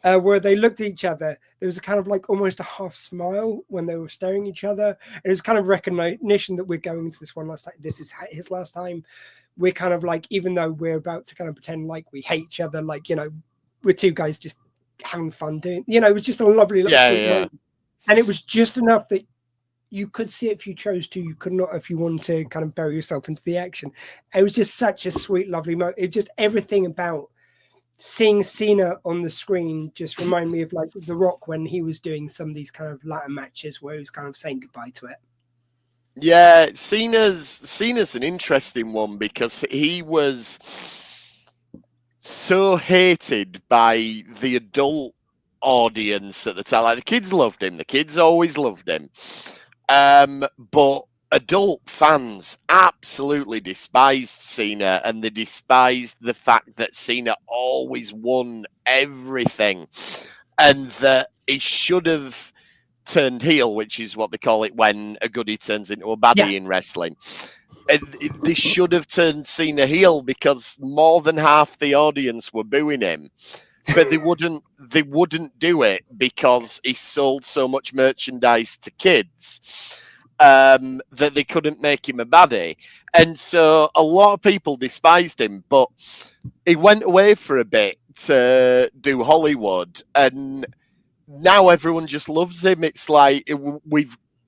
where they looked at each other. There was a kind of like almost a half smile when they were staring at each other. It was kind of recognition that we're going into this one last time. This is his last time. We're kind of like, even though we're about to kind of pretend like we hate each other, like, you know, we're 2 guys just having fun doing, you know, it was just a lovely little sweet moment. And it was just enough that you could see it if you chose to. You could not if you wanted to kind of bury yourself into the action. It was just such a sweet, lovely moment. It just everything about seeing Cena on the screen just reminded me of like The Rock when he was doing some of these kind of ladder matches where he was kind of saying goodbye to it. Yeah, Cena's an interesting one because he was so hated by the adult audience at the time. Like the kids loved him. The kids always loved him. But adult fans absolutely despised Cena, and they despised the fact that Cena always won everything, and that he should have turned heel, which is what they call it when a goodie turns into a baddie in wrestling. They should have turned Cena heel because more than half the audience were booing him. But they wouldn't do it because he sold so much merchandise to kids that they couldn't make him a baddie. And so a lot of people despised him, but he went away for a bit to do Hollywood, and now everyone just loves him. It's like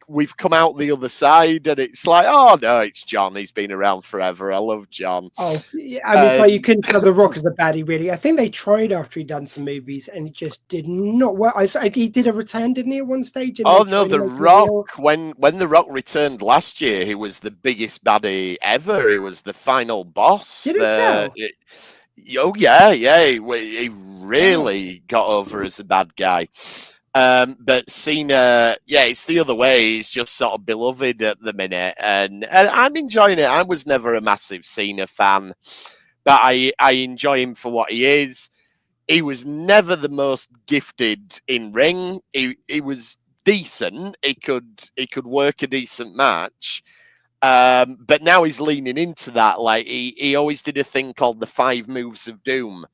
we've come out the other side, and it's like, oh no, it's John. He's been around forever. I love John. Oh, yeah, I mean, it's like you couldn't tell The Rock as a baddie, really. I think they tried after he'd done some movies, and it just did not work. He did a return, didn't he, at one stage? And oh no, The Rock. When The Rock returned last year, he was the biggest baddie ever. He was the final boss. Did it sell? Oh yeah, he really got over as a bad guy. But Cena, it's the other way. He's just sort of beloved at the minute, and I'm enjoying it. I was never a massive Cena fan, but I enjoy him for what he is. He was never the most gifted in ring. He was decent. He could work a decent match. But now he's leaning into that. Like he always did a thing called the 5 moves of doom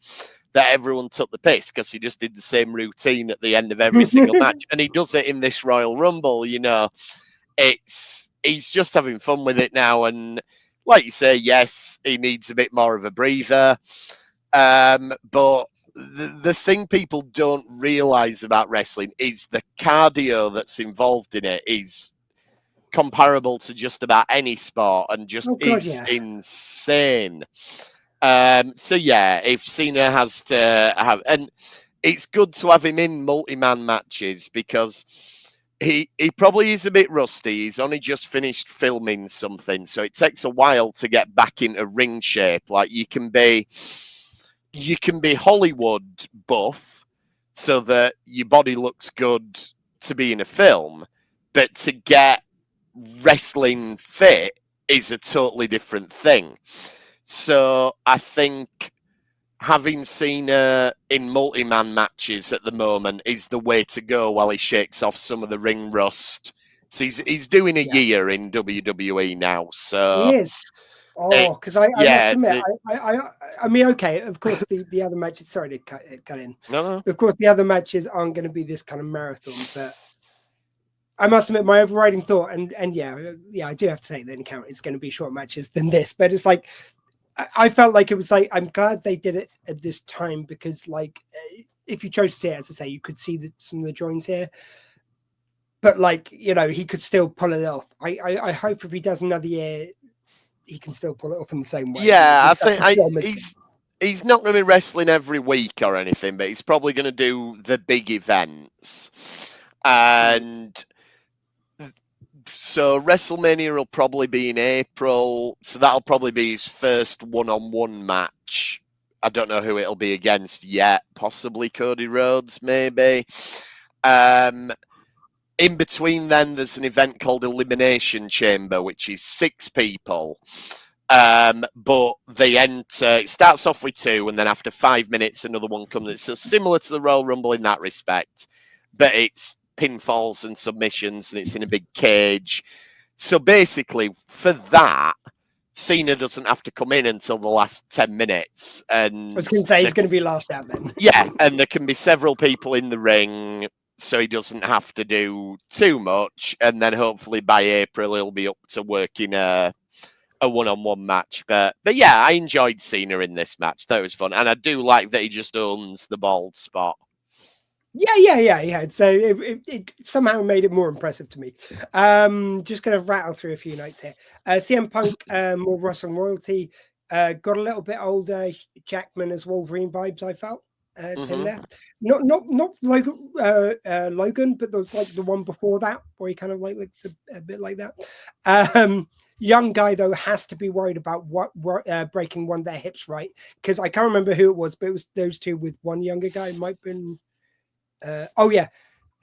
that everyone took the piss because he just did the same routine at the end of every single match. And he does it in this Royal Rumble, you know. He's just having fun with it now. And like you say, yes, he needs a bit more of a breather. But the thing people don't realize about wrestling is the cardio that's involved in it is comparable to just about any sport and just insane. So yeah, if Cena has to have, and it's good to have him in multi-man matches because he probably is a bit rusty. He's only just finished filming something, so it takes a while to get back into ring shape. Like you can be Hollywood buff so that your body looks good to be in a film, but to get wrestling fit, is a totally different thing. So I think having Cena in multi-man matches at the moment is the way to go while he shakes off some of the ring rust. So he's doing a year in WWE now, so He is. Oh, because it's I must yeah. admit, I mean, okay, of course the other matches. Sorry to cut in. No. Of course, the other matches aren't going to be this kind of marathon, but I must admit, my overriding thought, and yeah, I do have to say that in count, it's going to be short matches than this. But it's like I felt like it was like I'm glad they did it at this time because, like, if you chose to see it, as I say, you could see some of the joints here. But like, you know, he could still pull it off. I hope if he does another year, he can still pull it off in the same way. Yeah, I think he's not going to be wrestling every week or anything, but he's probably going to do the big events. And so WrestleMania will probably be in April. So that'll probably be his first one-on-one match. I don't know who it'll be against yet. Possibly Cody Rhodes, maybe. In between then, there's an event called Elimination Chamber, which is 6 people. But they enter, it starts off with 2, and then after 5 minutes, another one comes. It's so similar to the Royal Rumble in that respect, but it's pinfalls and submissions, and it's in a big cage. So basically, for that, Cena doesn't have to come in until the last 10 minutes. And I was going to say he's going to be last out then. Yeah, and there can be several people in the ring, so he doesn't have to do too much. And then hopefully by April, he'll be up to working a one-on-one match. But yeah, I enjoyed Cena in this match. That was fun. And I do like that he just owns the bald spot. Yeah. So it somehow made it more impressive to me. Just going to rattle through a few notes here. CM Punk, more Russian royalty, got a little bit older. Jackman as Wolverine vibes, I felt. Tim there, not Logan, but the one before that, where he kind of like looked a bit like that. Young guy though has to be worried about what breaking one of their hips, right? Because I can't remember who it was, but it was those two with one younger guy. It might have been. And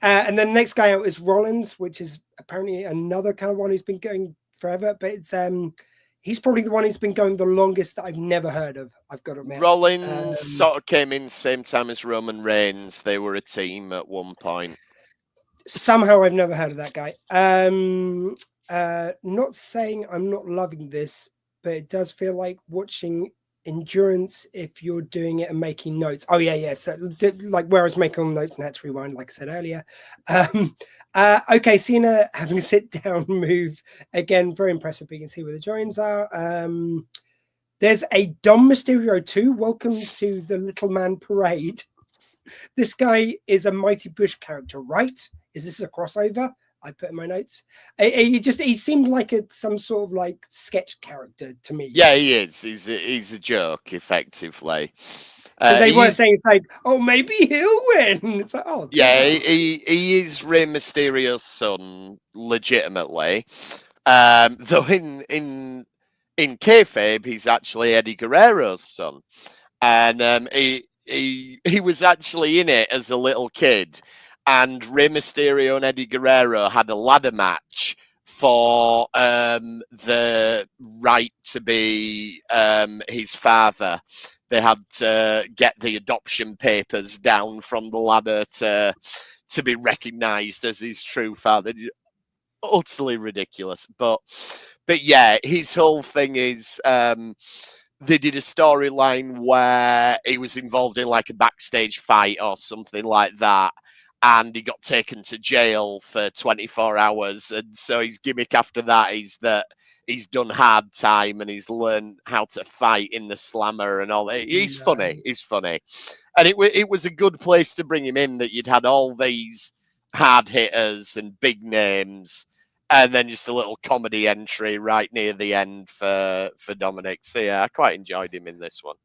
then the next guy out is Rollins, which is apparently another kind of one who's been going forever, but it's he's probably the one who's been going the longest that I've never heard of. I've got to admit. Rollins sort of came in same time as Roman Reigns. They were a team at one point. Somehow I've never heard of that guy. Not saying I'm not loving this, but it does feel like watching endurance if you're doing it and making notes. Oh yeah. So like where I was making notes and had to rewind, like I said earlier. Okay, Cena having a sit down move again, very impressive. You can see where the joins are. There's a Dom Mysterio too. Welcome to the Little Man Parade. This guy is a Mighty Bush character, right? Is this a crossover? I put in my notes. He seemed like some sort of like sketch character to me. Yeah, he is. He's a joke, effectively. They were saying it's like, oh, maybe he'll win. It's like, oh, yeah, he is Rey Mysterio's son, legitimately. Though in kayfabe, he's actually Eddie Guerrero's son, and he was actually in it as a little kid. And Rey Mysterio and Eddie Guerrero had a ladder match for the right to be his father. They had to get the adoption papers down from the ladder to be recognised as his true father. Utterly ridiculous. But yeah, his whole thing is they did a storyline where he was involved in like a backstage fight or something like that. And he got taken to jail for 24 hours. And so his gimmick after that is that he's done hard time and he's learned how to fight in the slammer and all that. He's funny. He's funny. And it was a good place to bring him in, that you'd had all these hard hitters and big names, and then just a little comedy entry right near the end for Dominic. So yeah, I quite enjoyed him in this one.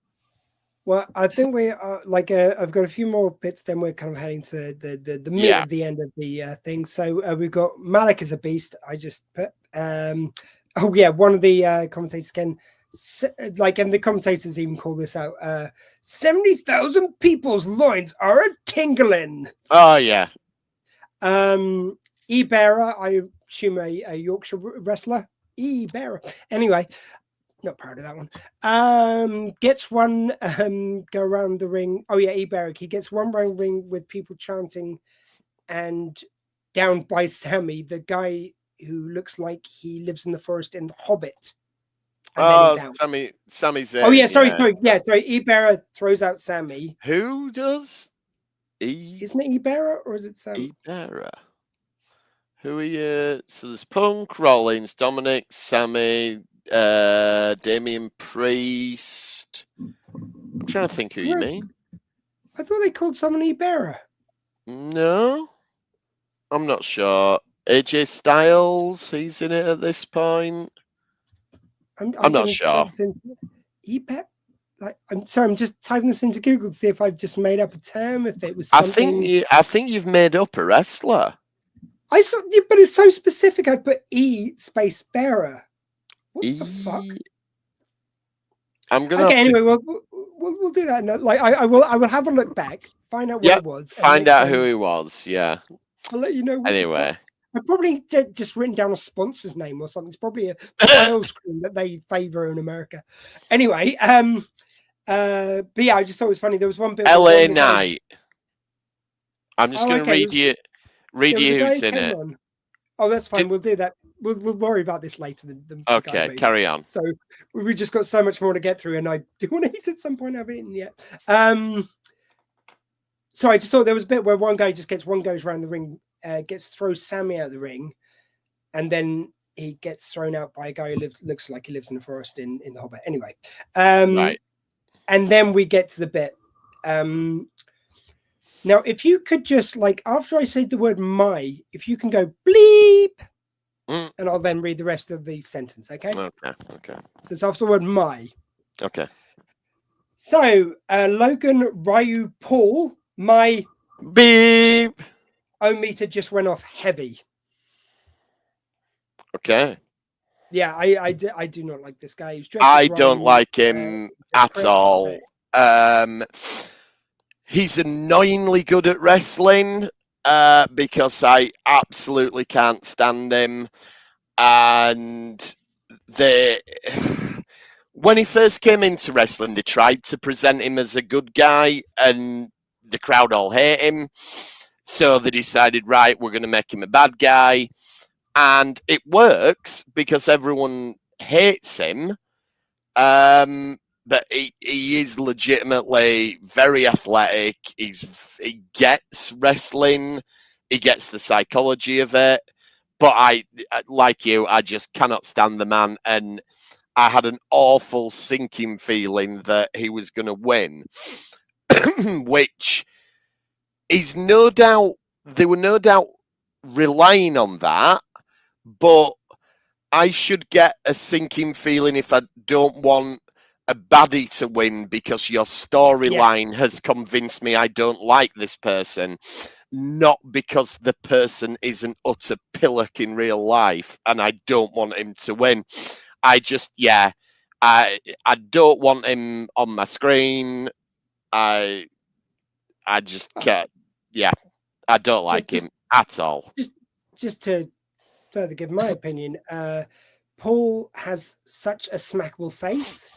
Well, I think we are like I've got a few more bits. Then we're kind of heading to the meat of the end of the thing. So we've got Malik is a beast. I just put one of the commentators again, and the commentators even call this out. 70,000 people's loins are a tingling. Oh yeah. E-Bearer, I assume a Yorkshire wrestler. Ibera. Anyway, not proud of that one. Gets one go around the ring. Oh yeah, Iberic. He gets one round ring with people chanting, and down by Sammy, the guy who looks like he lives in the forest in The Hobbit. And then he's out. Sammy's Oh yeah, in, sorry. yeah. Yeah, sorry. Ibera throws out Sammy. Who does? Isn't it Ibera or is it Sam? Ibera. Who are you? So there's Punk, Rollins, Dominic, Sammy, Damian Priest. I'm trying to think who you mean. I thought they called someone Ibera. No, I'm not sure. AJ Styles, he's in it at this point. I'm not sure. Ibera. Like, I'm sorry, I'm just typing this into Google to see if I've just made up a term. If it was something. I think you've made up a wrestler. I saw, but it's so specific. I put E space bearer. What the fuck? I'm gonna. Okay, anyway, we'll do that. No, like I will have a look back, find out what it was. Find out who he was. Yeah. I'll let you know. Anyway, I've probably just written down a sponsor's name or something. It's probably a sales cream that they favor in America. Anyway, but yeah, I just thought it was funny. There was one bit. LA Knight. I'm just going to read you who's in it. Oh, that's fine. We'll do that. We'll worry about this later. Okay, carry on. So we just got so much more to get through, and I do want to eat at some point. I haven't eaten yet. So I just thought there was a bit where one guy just goes around the ring, throws Sammy out of the ring, and then he gets thrown out by a guy who looks like he lives in the forest in The Hobbit. Anyway, right. And then we get to the bit. Now, if you could just, like, after I say the word "my," if you can go bleep, and I'll then read the rest of the sentence, okay? Okay. So it's after the word "my." Okay. So, Logan, Ryu, Paul, my beep. O-meter just went off heavy. Okay. Yeah, I do not like this guy. I don't like him at all. He's annoyingly good at wrestling because I absolutely can't stand him. And when he first came into wrestling, they tried to present him as a good guy, and the crowd all hate him. So they decided, right, we're going to make him a bad guy. And it works because everyone hates him. But he is legitimately very athletic. He gets wrestling. He gets the psychology of it. But I, like you, I just cannot stand the man. And I had an awful sinking feeling that he was going to win, which is no doubt, they were no doubt relying on that. But I should get a sinking feeling if I don't want a baddie to win because your storyline has convinced me I don't like this person, not because the person is an utter pillock in real life and I don't want him to win. I don't want him on my screen. I just can't. Yeah, I don't like him at all. Just to further give my opinion, Paul has such a smackable face.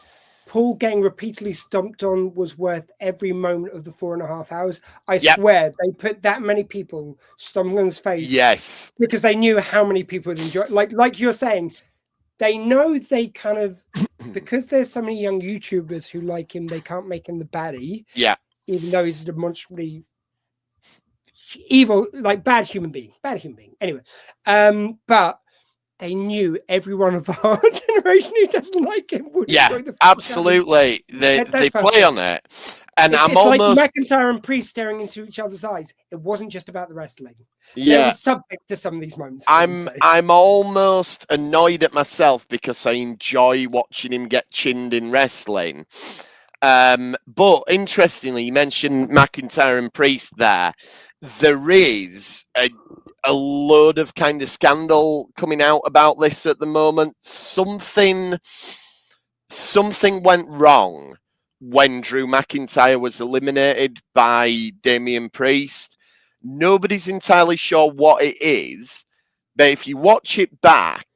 Paul getting repeatedly stomped on was worth every moment of the 4.5 hours. I swear they put that many people stomping on his face. Yes. Because they knew how many people would enjoy it. Like you're saying, they know they kind of, because there's so many young YouTubers who like him, they can't make him the baddie. Yeah. Even though he's a demonstrably evil, like bad human being. Anyway, but they knew everyone of our generation who doesn't like him would. Yeah, absolutely. They play on it, and it's almost like McIntyre and Priest staring into each other's eyes. It wasn't just about the wrestling. Yeah, there was subject to some of these moments. I'm almost annoyed at myself because I enjoy watching him get chinned in wrestling. But interestingly, you mentioned McIntyre and Priest there. There is a load of kind of scandal coming out about this at the moment. Something went wrong when Drew McIntyre was eliminated by Damian Priest. Nobody's entirely sure what it is, but if you watch it back,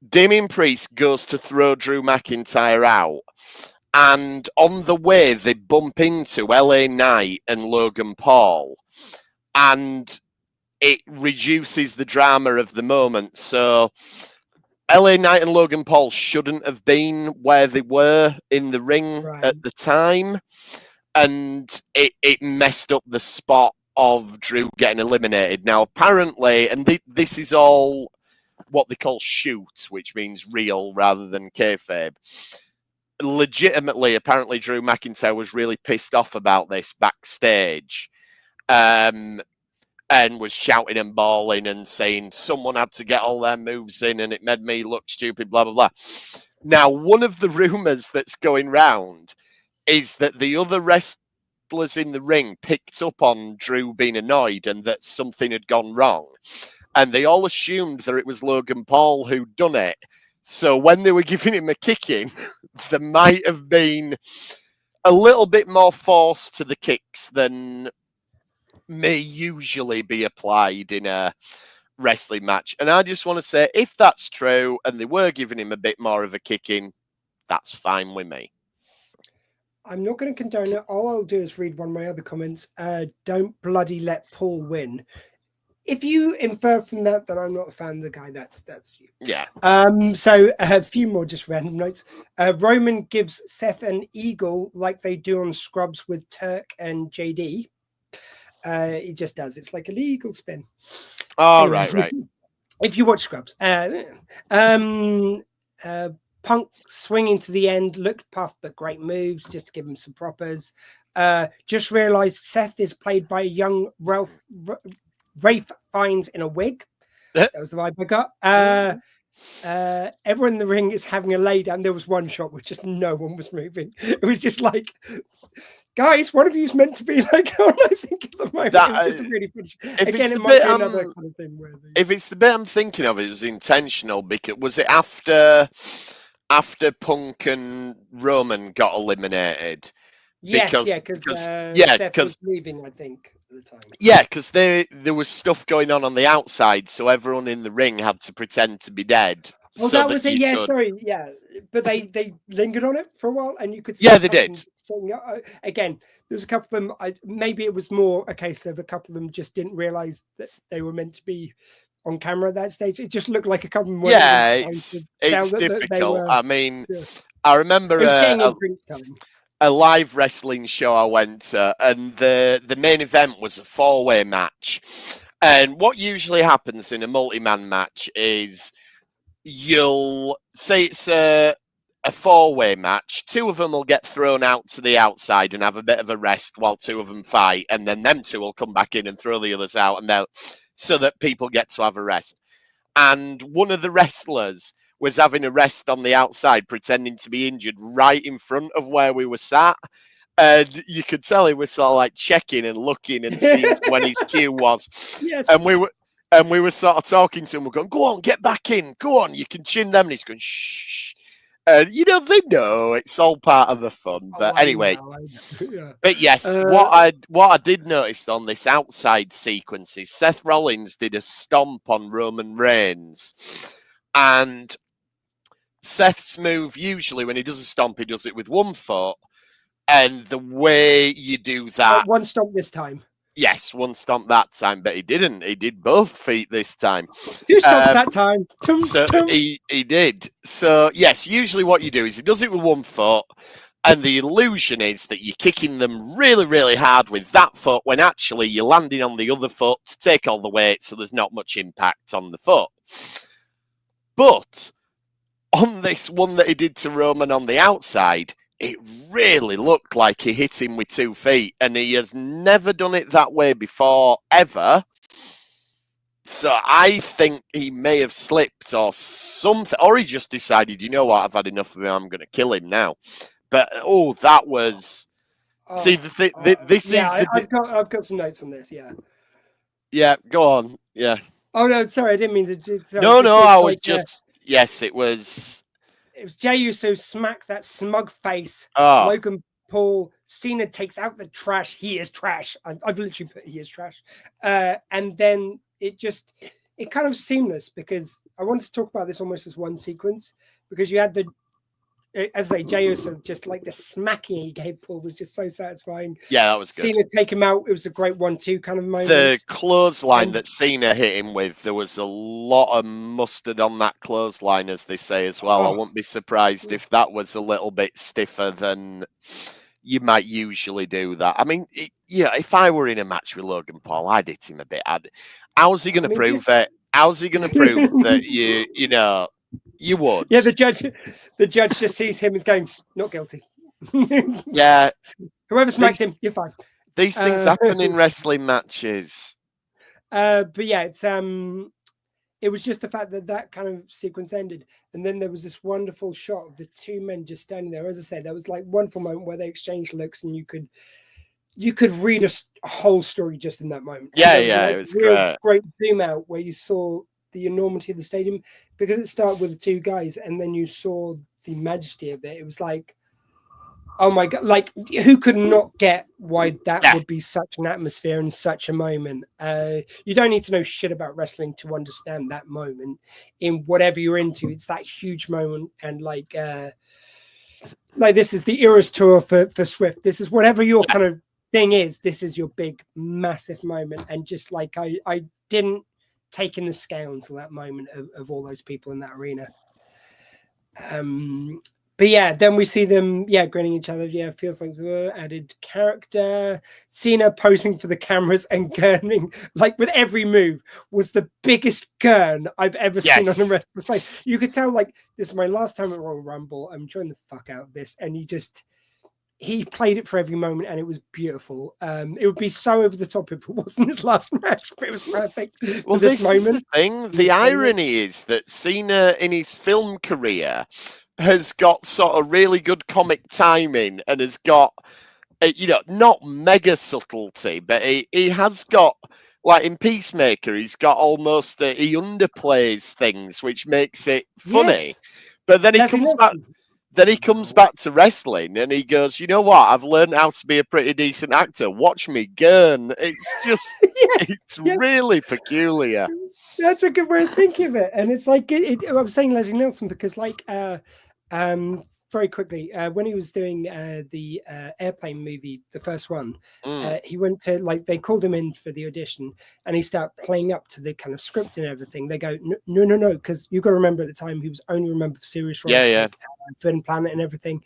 Damien Priest goes to throw Drew McIntyre out, and on the way they bump into LA Knight and Logan Paul, and it reduces the drama of the moment. So LA Knight and Logan Paul shouldn't have been where they were in the ring Right. at the time, and it messed up the spot of Drew getting eliminated. Now, apparently, and this is all what they call shoot, which means real rather than kayfabe. Legitimately, apparently, Drew McIntyre was really pissed off about this backstage, and was shouting and bawling and saying someone had to get all their moves in, and it made me look stupid. Blah blah blah. Now, one of the rumors that's going round is that the other wrestlers in the ring picked up on Drew being annoyed and that something had gone wrong. And they all assumed that it was Logan Paul who'd done it. So when they were giving him a kicking, there might have been a little bit more force to the kicks than may usually be applied in a wrestling match. And I just want to say, if that's true and they were giving him a bit more of a kicking, that's fine with me. I'm not going to condone it. All I'll do is read one of my other comments. Don't bloody let Paul win. If you infer from that I'm not a fan of the guy, that's you. Yeah. So a few more just random notes. Roman gives Seth an eagle like they do on Scrubs with Turk and JD. He just does. It's like an eagle spin. Oh, Anyway, right. If you watch Scrubs. Punk swinging to the end, looked puffed, but great moves, just to give him some propers. Just realized Seth is played by a young Rafe Fiennes in a wig. That was the vibe I got. Everyone in the ring is having a lay down. There was one shot where just no one was moving. It was just like, guys, one of you's meant to be like, all I think at the moment. It was just a really funny. Again, it might be another kind of thing where if it's the bit I'm thinking of, it was intentional. Because was it after Punk and Roman got eliminated? Yes, because Seth was leaving, I think, at the time. Yeah, because there was stuff going on the outside, so everyone in the ring had to pretend to be dead. Oh, so that was it. Yeah, sorry. Yeah, but they lingered on it for a while, and you could see. Yeah, they did. Again, there was a couple of them. Maybe it was more a case of a couple of them just didn't realize that they were meant to be on camera at that stage. It just looked like a couple of them. Yeah, it's difficult. I mean, I remember a live wrestling show I went to, and the main event was a 4-way match. And what usually happens in a multi-man match is you'll say it's a 4-way match. 2 of them will get thrown out to the outside and have a bit of a rest while 2 of them fight, and then them 2 will come back in and throw the others out, and so that people get to have a rest. And one of the wrestlers was having a rest on the outside, pretending to be injured right in front of where we were sat. And you could tell he was sort of like checking and looking and seeing when his cue was. Yes. And we were sort of talking to him. We're going, go on, get back in. Go on, you can chin them. And he's going, shh. And, they know it's all part of the fun. But anyway. I know. Yeah. But yes, what I did notice on this outside sequence is Seth Rollins did a stomp on Roman Reigns. And Seth's move, usually when he does a stomp, he does it with one foot. And the way you do that... one stomp this time. Yes, one stomp that time, but he didn't. He did both feet this time. 2 stomps that time. He did. So, yes, usually what you do is he does it with one foot, and the illusion is that you're kicking them really, really hard with that foot when actually you're landing on the other foot to take all the weight, so there's not much impact on the foot. But on this one that he did to Roman on the outside, it really looked like he hit him with 2 feet, and he has never done it that way before, ever. So I think he may have slipped or something, or he just decided, you know what, I've had enough of him, I'm going to kill him now. But, that was... See, I've got some notes on this, yeah. Yeah, go on, yeah. Oh, no, sorry, I didn't mean to... Yes, it was... It was Jey Uso smack that smug face. Logan Paul, Cena takes out the trash. He is trash. I've literally put he is trash. And then it it kind of seamless, because I wanted to talk about this almost as one sequence, because you had the, as I say, Jey Uso, just like the smacking he gave Paul was just so satisfying. Yeah, that was good. Cena take him out. It was a great 1-2 kind of moment. The clothesline And- that Cena hit him with, there was a lot of mustard on that clothesline, as they say as well. I Oh. wouldn't be surprised if that was a little bit stiffer than you might usually do that. I mean, yeah, if I were in a match with Logan Paul, I'd hit him a bit. How's he going to prove it? How's he going to prove that you know, you would? Yeah, the judge just sees him as going, not guilty. Yeah. Whoever smacked him, you're fine. These things happen in wrestling matches. But yeah, it was just the fact that that kind of sequence ended, and then there was this wonderful shot of the two men just standing there. As I said, there was like wonderful moment where they exchanged looks, and you could read a whole story just in that moment. Yeah, It was great zoom out where you saw the enormity of the stadium, because it started with the two guys, and then you saw the majesty of it. It was like, oh my god, like who could not get why that would be such an atmosphere and such a moment? You don't need to know shit about wrestling to understand that moment in whatever you're into. It's that huge moment, and like this is the Eras tour for Swift. This is whatever your kind of thing is. This is your big massive moment, and just like I didn't take in the scale until that moment of all those people in that arena. But yeah, then we see them, grinning each other. Yeah, feels like added character. Cena posing for the cameras and gurning, like with every move, was the biggest gurn I've ever seen on the wrestler's face. You could tell, like, this is my last time at Royal Rumble. I'm enjoying the fuck out of this. And he played it for every moment, and it was beautiful. It would be so over the top if it wasn't his last match, but it was perfect. Well, this moment. Is the thing. The irony is that Cena, in his film career, has got sort of really good comic timing and has got, not mega subtlety, but he has got, like in Peacemaker, he's got almost, he underplays things, which makes it funny. Yes. But then he comes back. Then he comes back to wrestling and he goes, you know what? I've learned how to be a pretty decent actor. Watch me gurn. It's just, it's really peculiar. That's a good way of thinking of it. And it's like, I was saying Leslie Nielsen because, like, very quickly, when he was doing the Airplane movie, the first one, he went to, like, they called him in for the audition, and he started playing up to the kind of script and everything. They go, no, because you've got to remember at the time he was only remembered for serious roles, like Forbidden Planet and everything.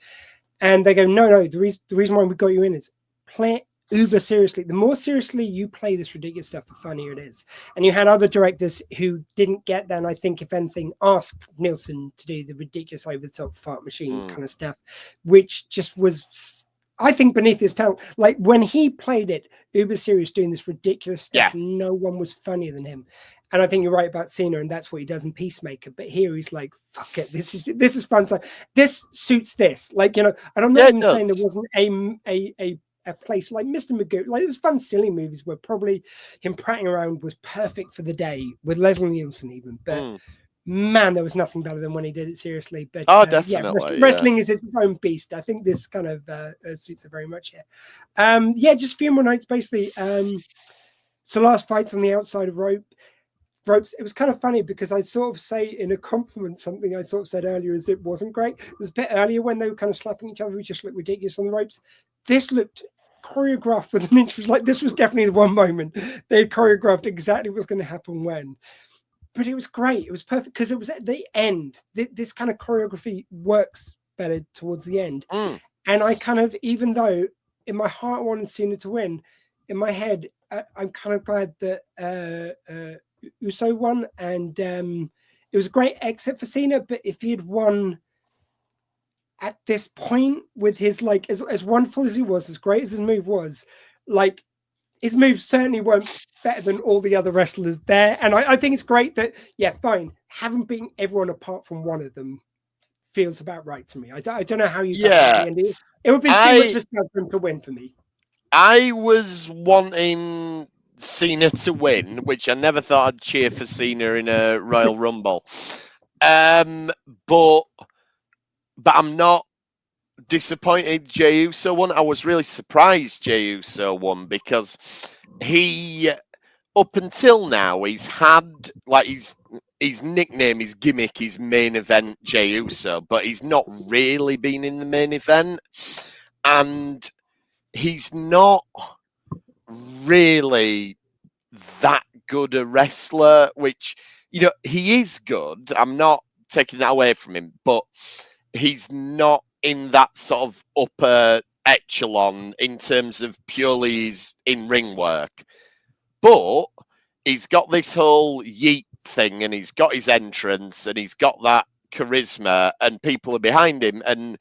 And they go, no, the reason why we got you in is play uber seriously. The more seriously you play this ridiculous stuff, the funnier it is. And you had other directors who didn't get that, and I think, if anything, asked Nielsen to do the ridiculous over-the-top fart machine kind of stuff, which just was, I think, beneath his talent. Like, when he played it uber serious doing this ridiculous stuff, no one was funnier than him. And I think you're right about Cena, and that's what he does in Peacemaker. But here he's like, fuck it, this is fun time. This suits this. Like, and I'm not even saying there wasn't a place like Mr. Magoo. Like, it was fun, silly movies where probably him prattling around was perfect for the day with Leslie Nielsen even. But man, there was nothing better than when he did it seriously. But definitely, wrestling is its own beast. I think this kind of suits it very much here. Just a few more nights basically. So last fights on the outside of ropes. It was kind of funny because I sort of say in a compliment something I sort of said earlier is it wasn't great. It was a bit earlier when they were kind of slapping each other who just looked ridiculous on the ropes. This looked choreographed with an inch. Like, this was definitely the one moment they had choreographed exactly what was going to happen when. But it was great. It was perfect because it was at the end. This kind of choreography works better towards the end. And I kind of, even though in my heart I wanted Cena to win, in my head I'm kind of glad that Uso won, and it was a great exit for Cena. But if he had won at this point with his, like, as wonderful as he was, as great as his move was, like, his moves certainly weren't better than all the other wrestlers there. And I think it's great that, fine, having beaten everyone apart from one of them feels about right to me. I don't know how you felt at the end. It would have been too much for him to win for me. I was wanting Cena to win, which I never thought I'd cheer for Cena in a Royal Rumble. But I'm not disappointed Jey Uso won. I was really surprised Jey Uso won because he up until now, he's had like his nickname, his gimmick, his main event Jey Uso, but he's not really been in the main event, and he's not really that good a wrestler. Which, you know, he is good. I'm not taking that away from him, but he's not in that sort of upper echelon in terms of purely his in-ring work. But he's got this whole yeet thing, and he's got his entrance, and he's got that charisma, and people are behind him. And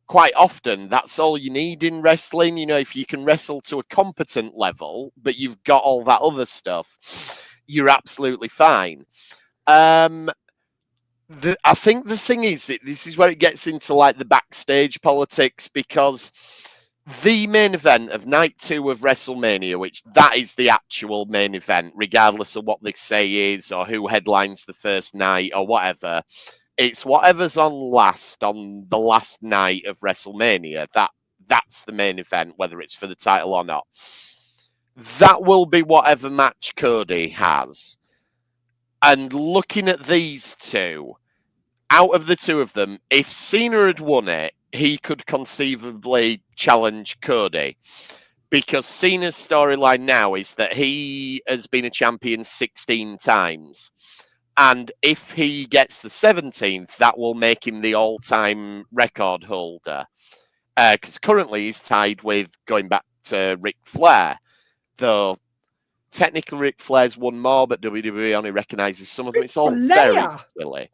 quite often, that's all you need in wrestling. You know, if you can wrestle to a competent level, but you've got all that other stuff, you're absolutely fine. I think the thing is, this is where it gets into like the backstage politics, because the main event of night 2 of WrestleMania, which that is the actual main event, regardless of what they say is or who headlines the first night or whatever, it's whatever's on the last night of WrestleMania. That's the main event, whether it's for the title or not. That will be whatever match Cody has. And looking at these two, out of the two of them, if Cena had won it, he could conceivably challenge Cody. Because Cena's storyline now is that he has been a champion 16 times. And if he gets the 17th, that will make him the all-time record holder. Because currently he's tied with, going back to Ric Flair. Though technically Ric Flair's won more, but WWE only recognises some of them. It's all very silly.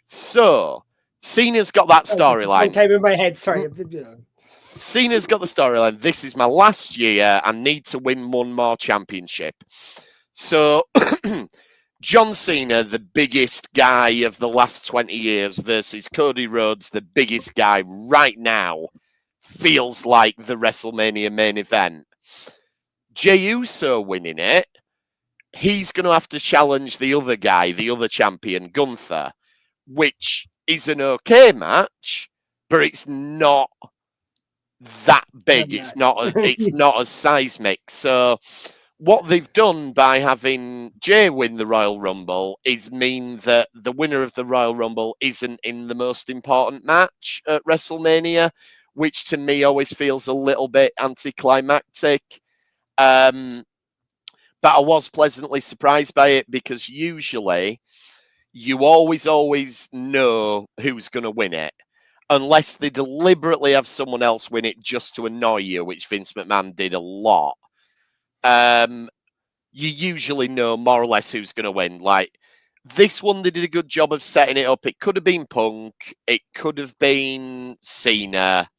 So, Cena's got that storyline. Came in my head, sorry. Cena's got the storyline. This is my last year. I need to win one more championship. So, John Cena, the biggest guy of the last 20 years, versus Cody Rhodes, the biggest guy right now, feels like the WrestleMania main event. Jey Uso winning it, he's going to have to challenge the other guy, the other champion, Gunther, which is an okay match, but it's not that big. It's not as seismic. So what they've done by having Jey win the Royal Rumble is mean that the winner of the Royal Rumble isn't in the most important match at WrestleMania, which to me always feels a little bit anticlimactic. But I was pleasantly surprised by it, because usually you always know who's going to win it, unless they deliberately have someone else win it just to annoy you, which Vince McMahon did a lot. You usually know more or less who's going to win. Like this one, they did a good job of setting it up. It could have been Punk. It could have been Cena.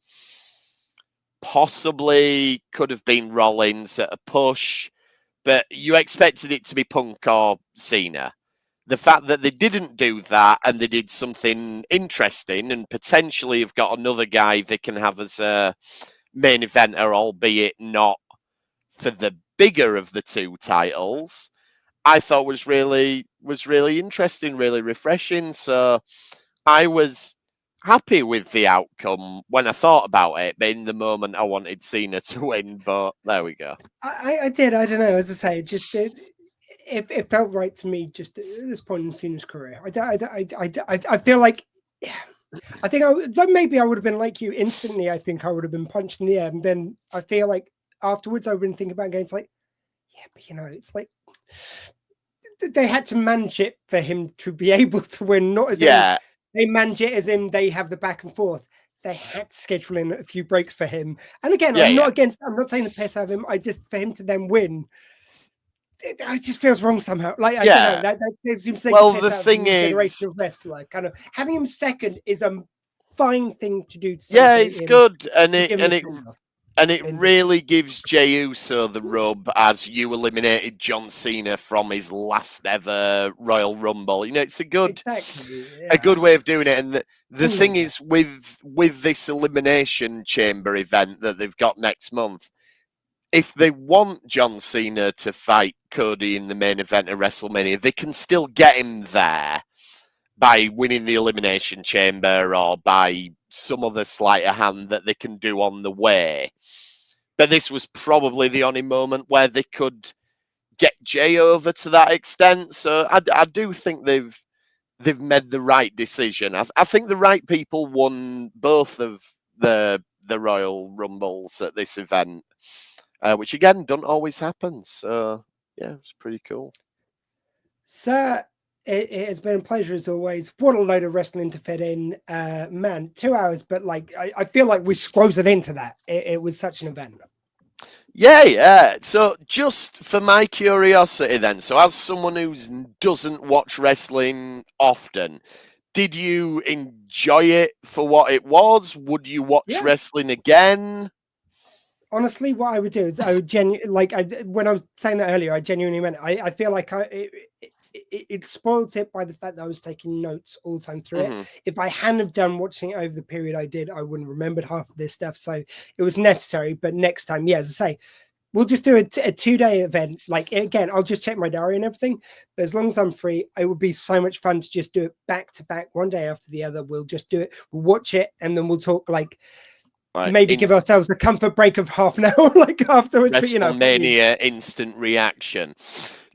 Possibly could have been Rollins at a push. But you expected it to be Punk or Cena. The fact that they didn't do that, and they did something interesting and potentially have got another guy they can have as a main eventer, albeit not for the bigger of the two titles, I thought was really interesting, really refreshing. So I was happy with the outcome when I thought about it, but in the moment I wanted Cena to win. But there we go. I did. I don't know. As I say, it felt right to me just at this point in Cena's career. I feel like, I think maybe I would have been like you instantly. I think I would have been punched in the air, and then I feel like afterwards I would have been thinking about going, it's like, yeah, but you know, it's like they had to manage it for him to be able to win, not as in they manage it as in they have the back and forth. They had to schedule in a few breaks for him. And again, I'm not saying the piss out of him. I just, for him to then win, it just feels wrong somehow. Like, I don't know. That seems like the thing is, generation of wrestler. Kind of having him second is a fine thing to do. To it's good. And it really gives Jey Uso the rub, as you eliminated John Cena from his last ever Royal Rumble. You know, it's a good way of doing it. And the thing is, with this Elimination Chamber event that they've got next month, if they want John Cena to fight Cody in the main event of WrestleMania, they can still get him there by winning the Elimination Chamber or by some other sleight of hand that they can do on the way. But this was probably the only moment where they could get Jay over to that extent. So I do think they've made the right decision. I think the right people won both of the Royal Rumbles at this event, which again don't always happen. So yeah, it's pretty cool. Sir, it has been a pleasure as always. What a load of wrestling to fit in. Man, 2 hours, but like I feel like we squeezed into that. It was such an event. Yeah. So just for my curiosity then, so as someone who doesn't watch wrestling often, did you enjoy it for what it was? Would you watch wrestling again? Honestly, what I would do is I would when I was saying that earlier, I genuinely meant I feel like it spoiled it by the fact that I was taking notes all the time through it. If I hadn't have done watching it over the period I did, I wouldn't have remembered half of this stuff. So it was necessary. But next time, as I say, we'll just do a 2-day event. Like, again, I'll just check my diary and everything. But as long as I'm free, it would be so much fun to just do it back to back, one day after the other. We'll just do it. We'll watch it, and then we'll talk maybe give ourselves a comfort break of half an hour, like afterwards. WrestleMania instant reaction.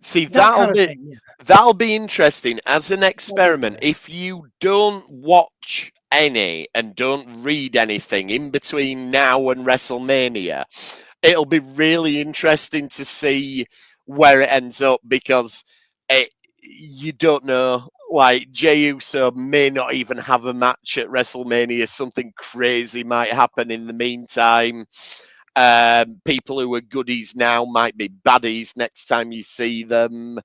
See, that kind of thing. That'll be interesting as an experiment. If you don't watch any and don't read anything in between now and WrestleMania, it'll be really interesting to see where it ends up, because you don't know. Like, Jey Uso may not even have a match at WrestleMania. Something crazy might happen in the meantime. People who are goodies now might be baddies next time you see them.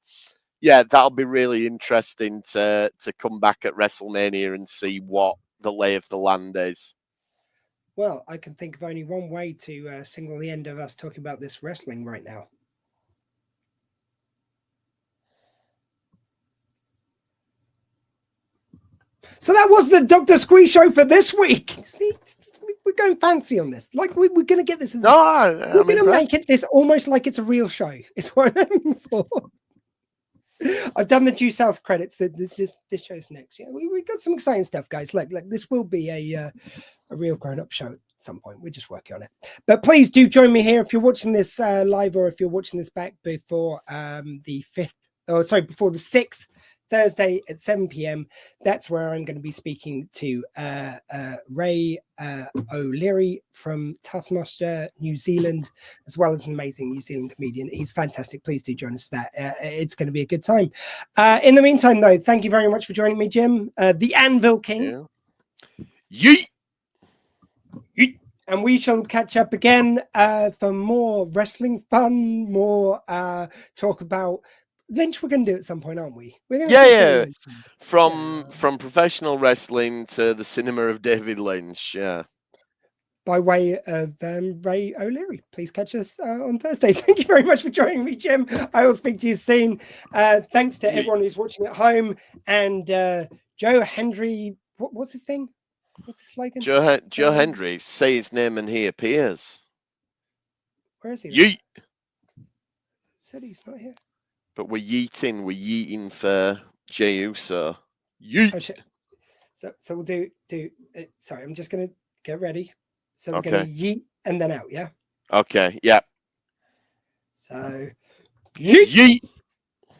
Yeah, that'll be really interesting to come back at WrestleMania and see what the lay of the land is. Well, I can think of only one way to signal the end of us talking about this wrestling right now. So that was the Dr. Squee show for this week. See, we're going fancy on this. Like, we're going to get this. We're going to make it this almost like it's a real show. Is what I'm aiming for. I've done the Due South credits. This show's next. Yeah, we got some exciting stuff, guys. Like this will be a real grown-up show at some point. We're just working on it. But please do join me here if you're watching this live, or if you're watching this back before before the 6th. Thursday at 7 p.m. That's where I'm going to be speaking to Ray O'Leary from Taskmaster, New Zealand, as well as an amazing New Zealand comedian. He's fantastic. Please do join us for that. It's going to be a good time. In the meantime, though, thank you very much for joining me, Jim, the Anvil King. Yeet! Yeet! And we shall catch up again for more wrestling fun, more talk about Lynch. We're going to do at some point, aren't we? Yeah. From professional wrestling to the cinema of David Lynch. Yeah. By way of Ray O'Leary. Please catch us on Thursday. Thank you very much for joining me, Jim. I will speak to you soon. Thanks to everyone who's watching at home. And Joe Hendry, what's his thing? What's his slogan? Joe Hendry, say his name and he appears. Where is he? Yeet. Said he's not here. But we're yeeting for Jey Uso. Yeet. Oh, shit. So we'll do sorry, I'm just gonna get ready. So we're gonna yeet and then out, yeah? Okay, yeah. So yeet. Yeet.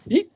Yeet.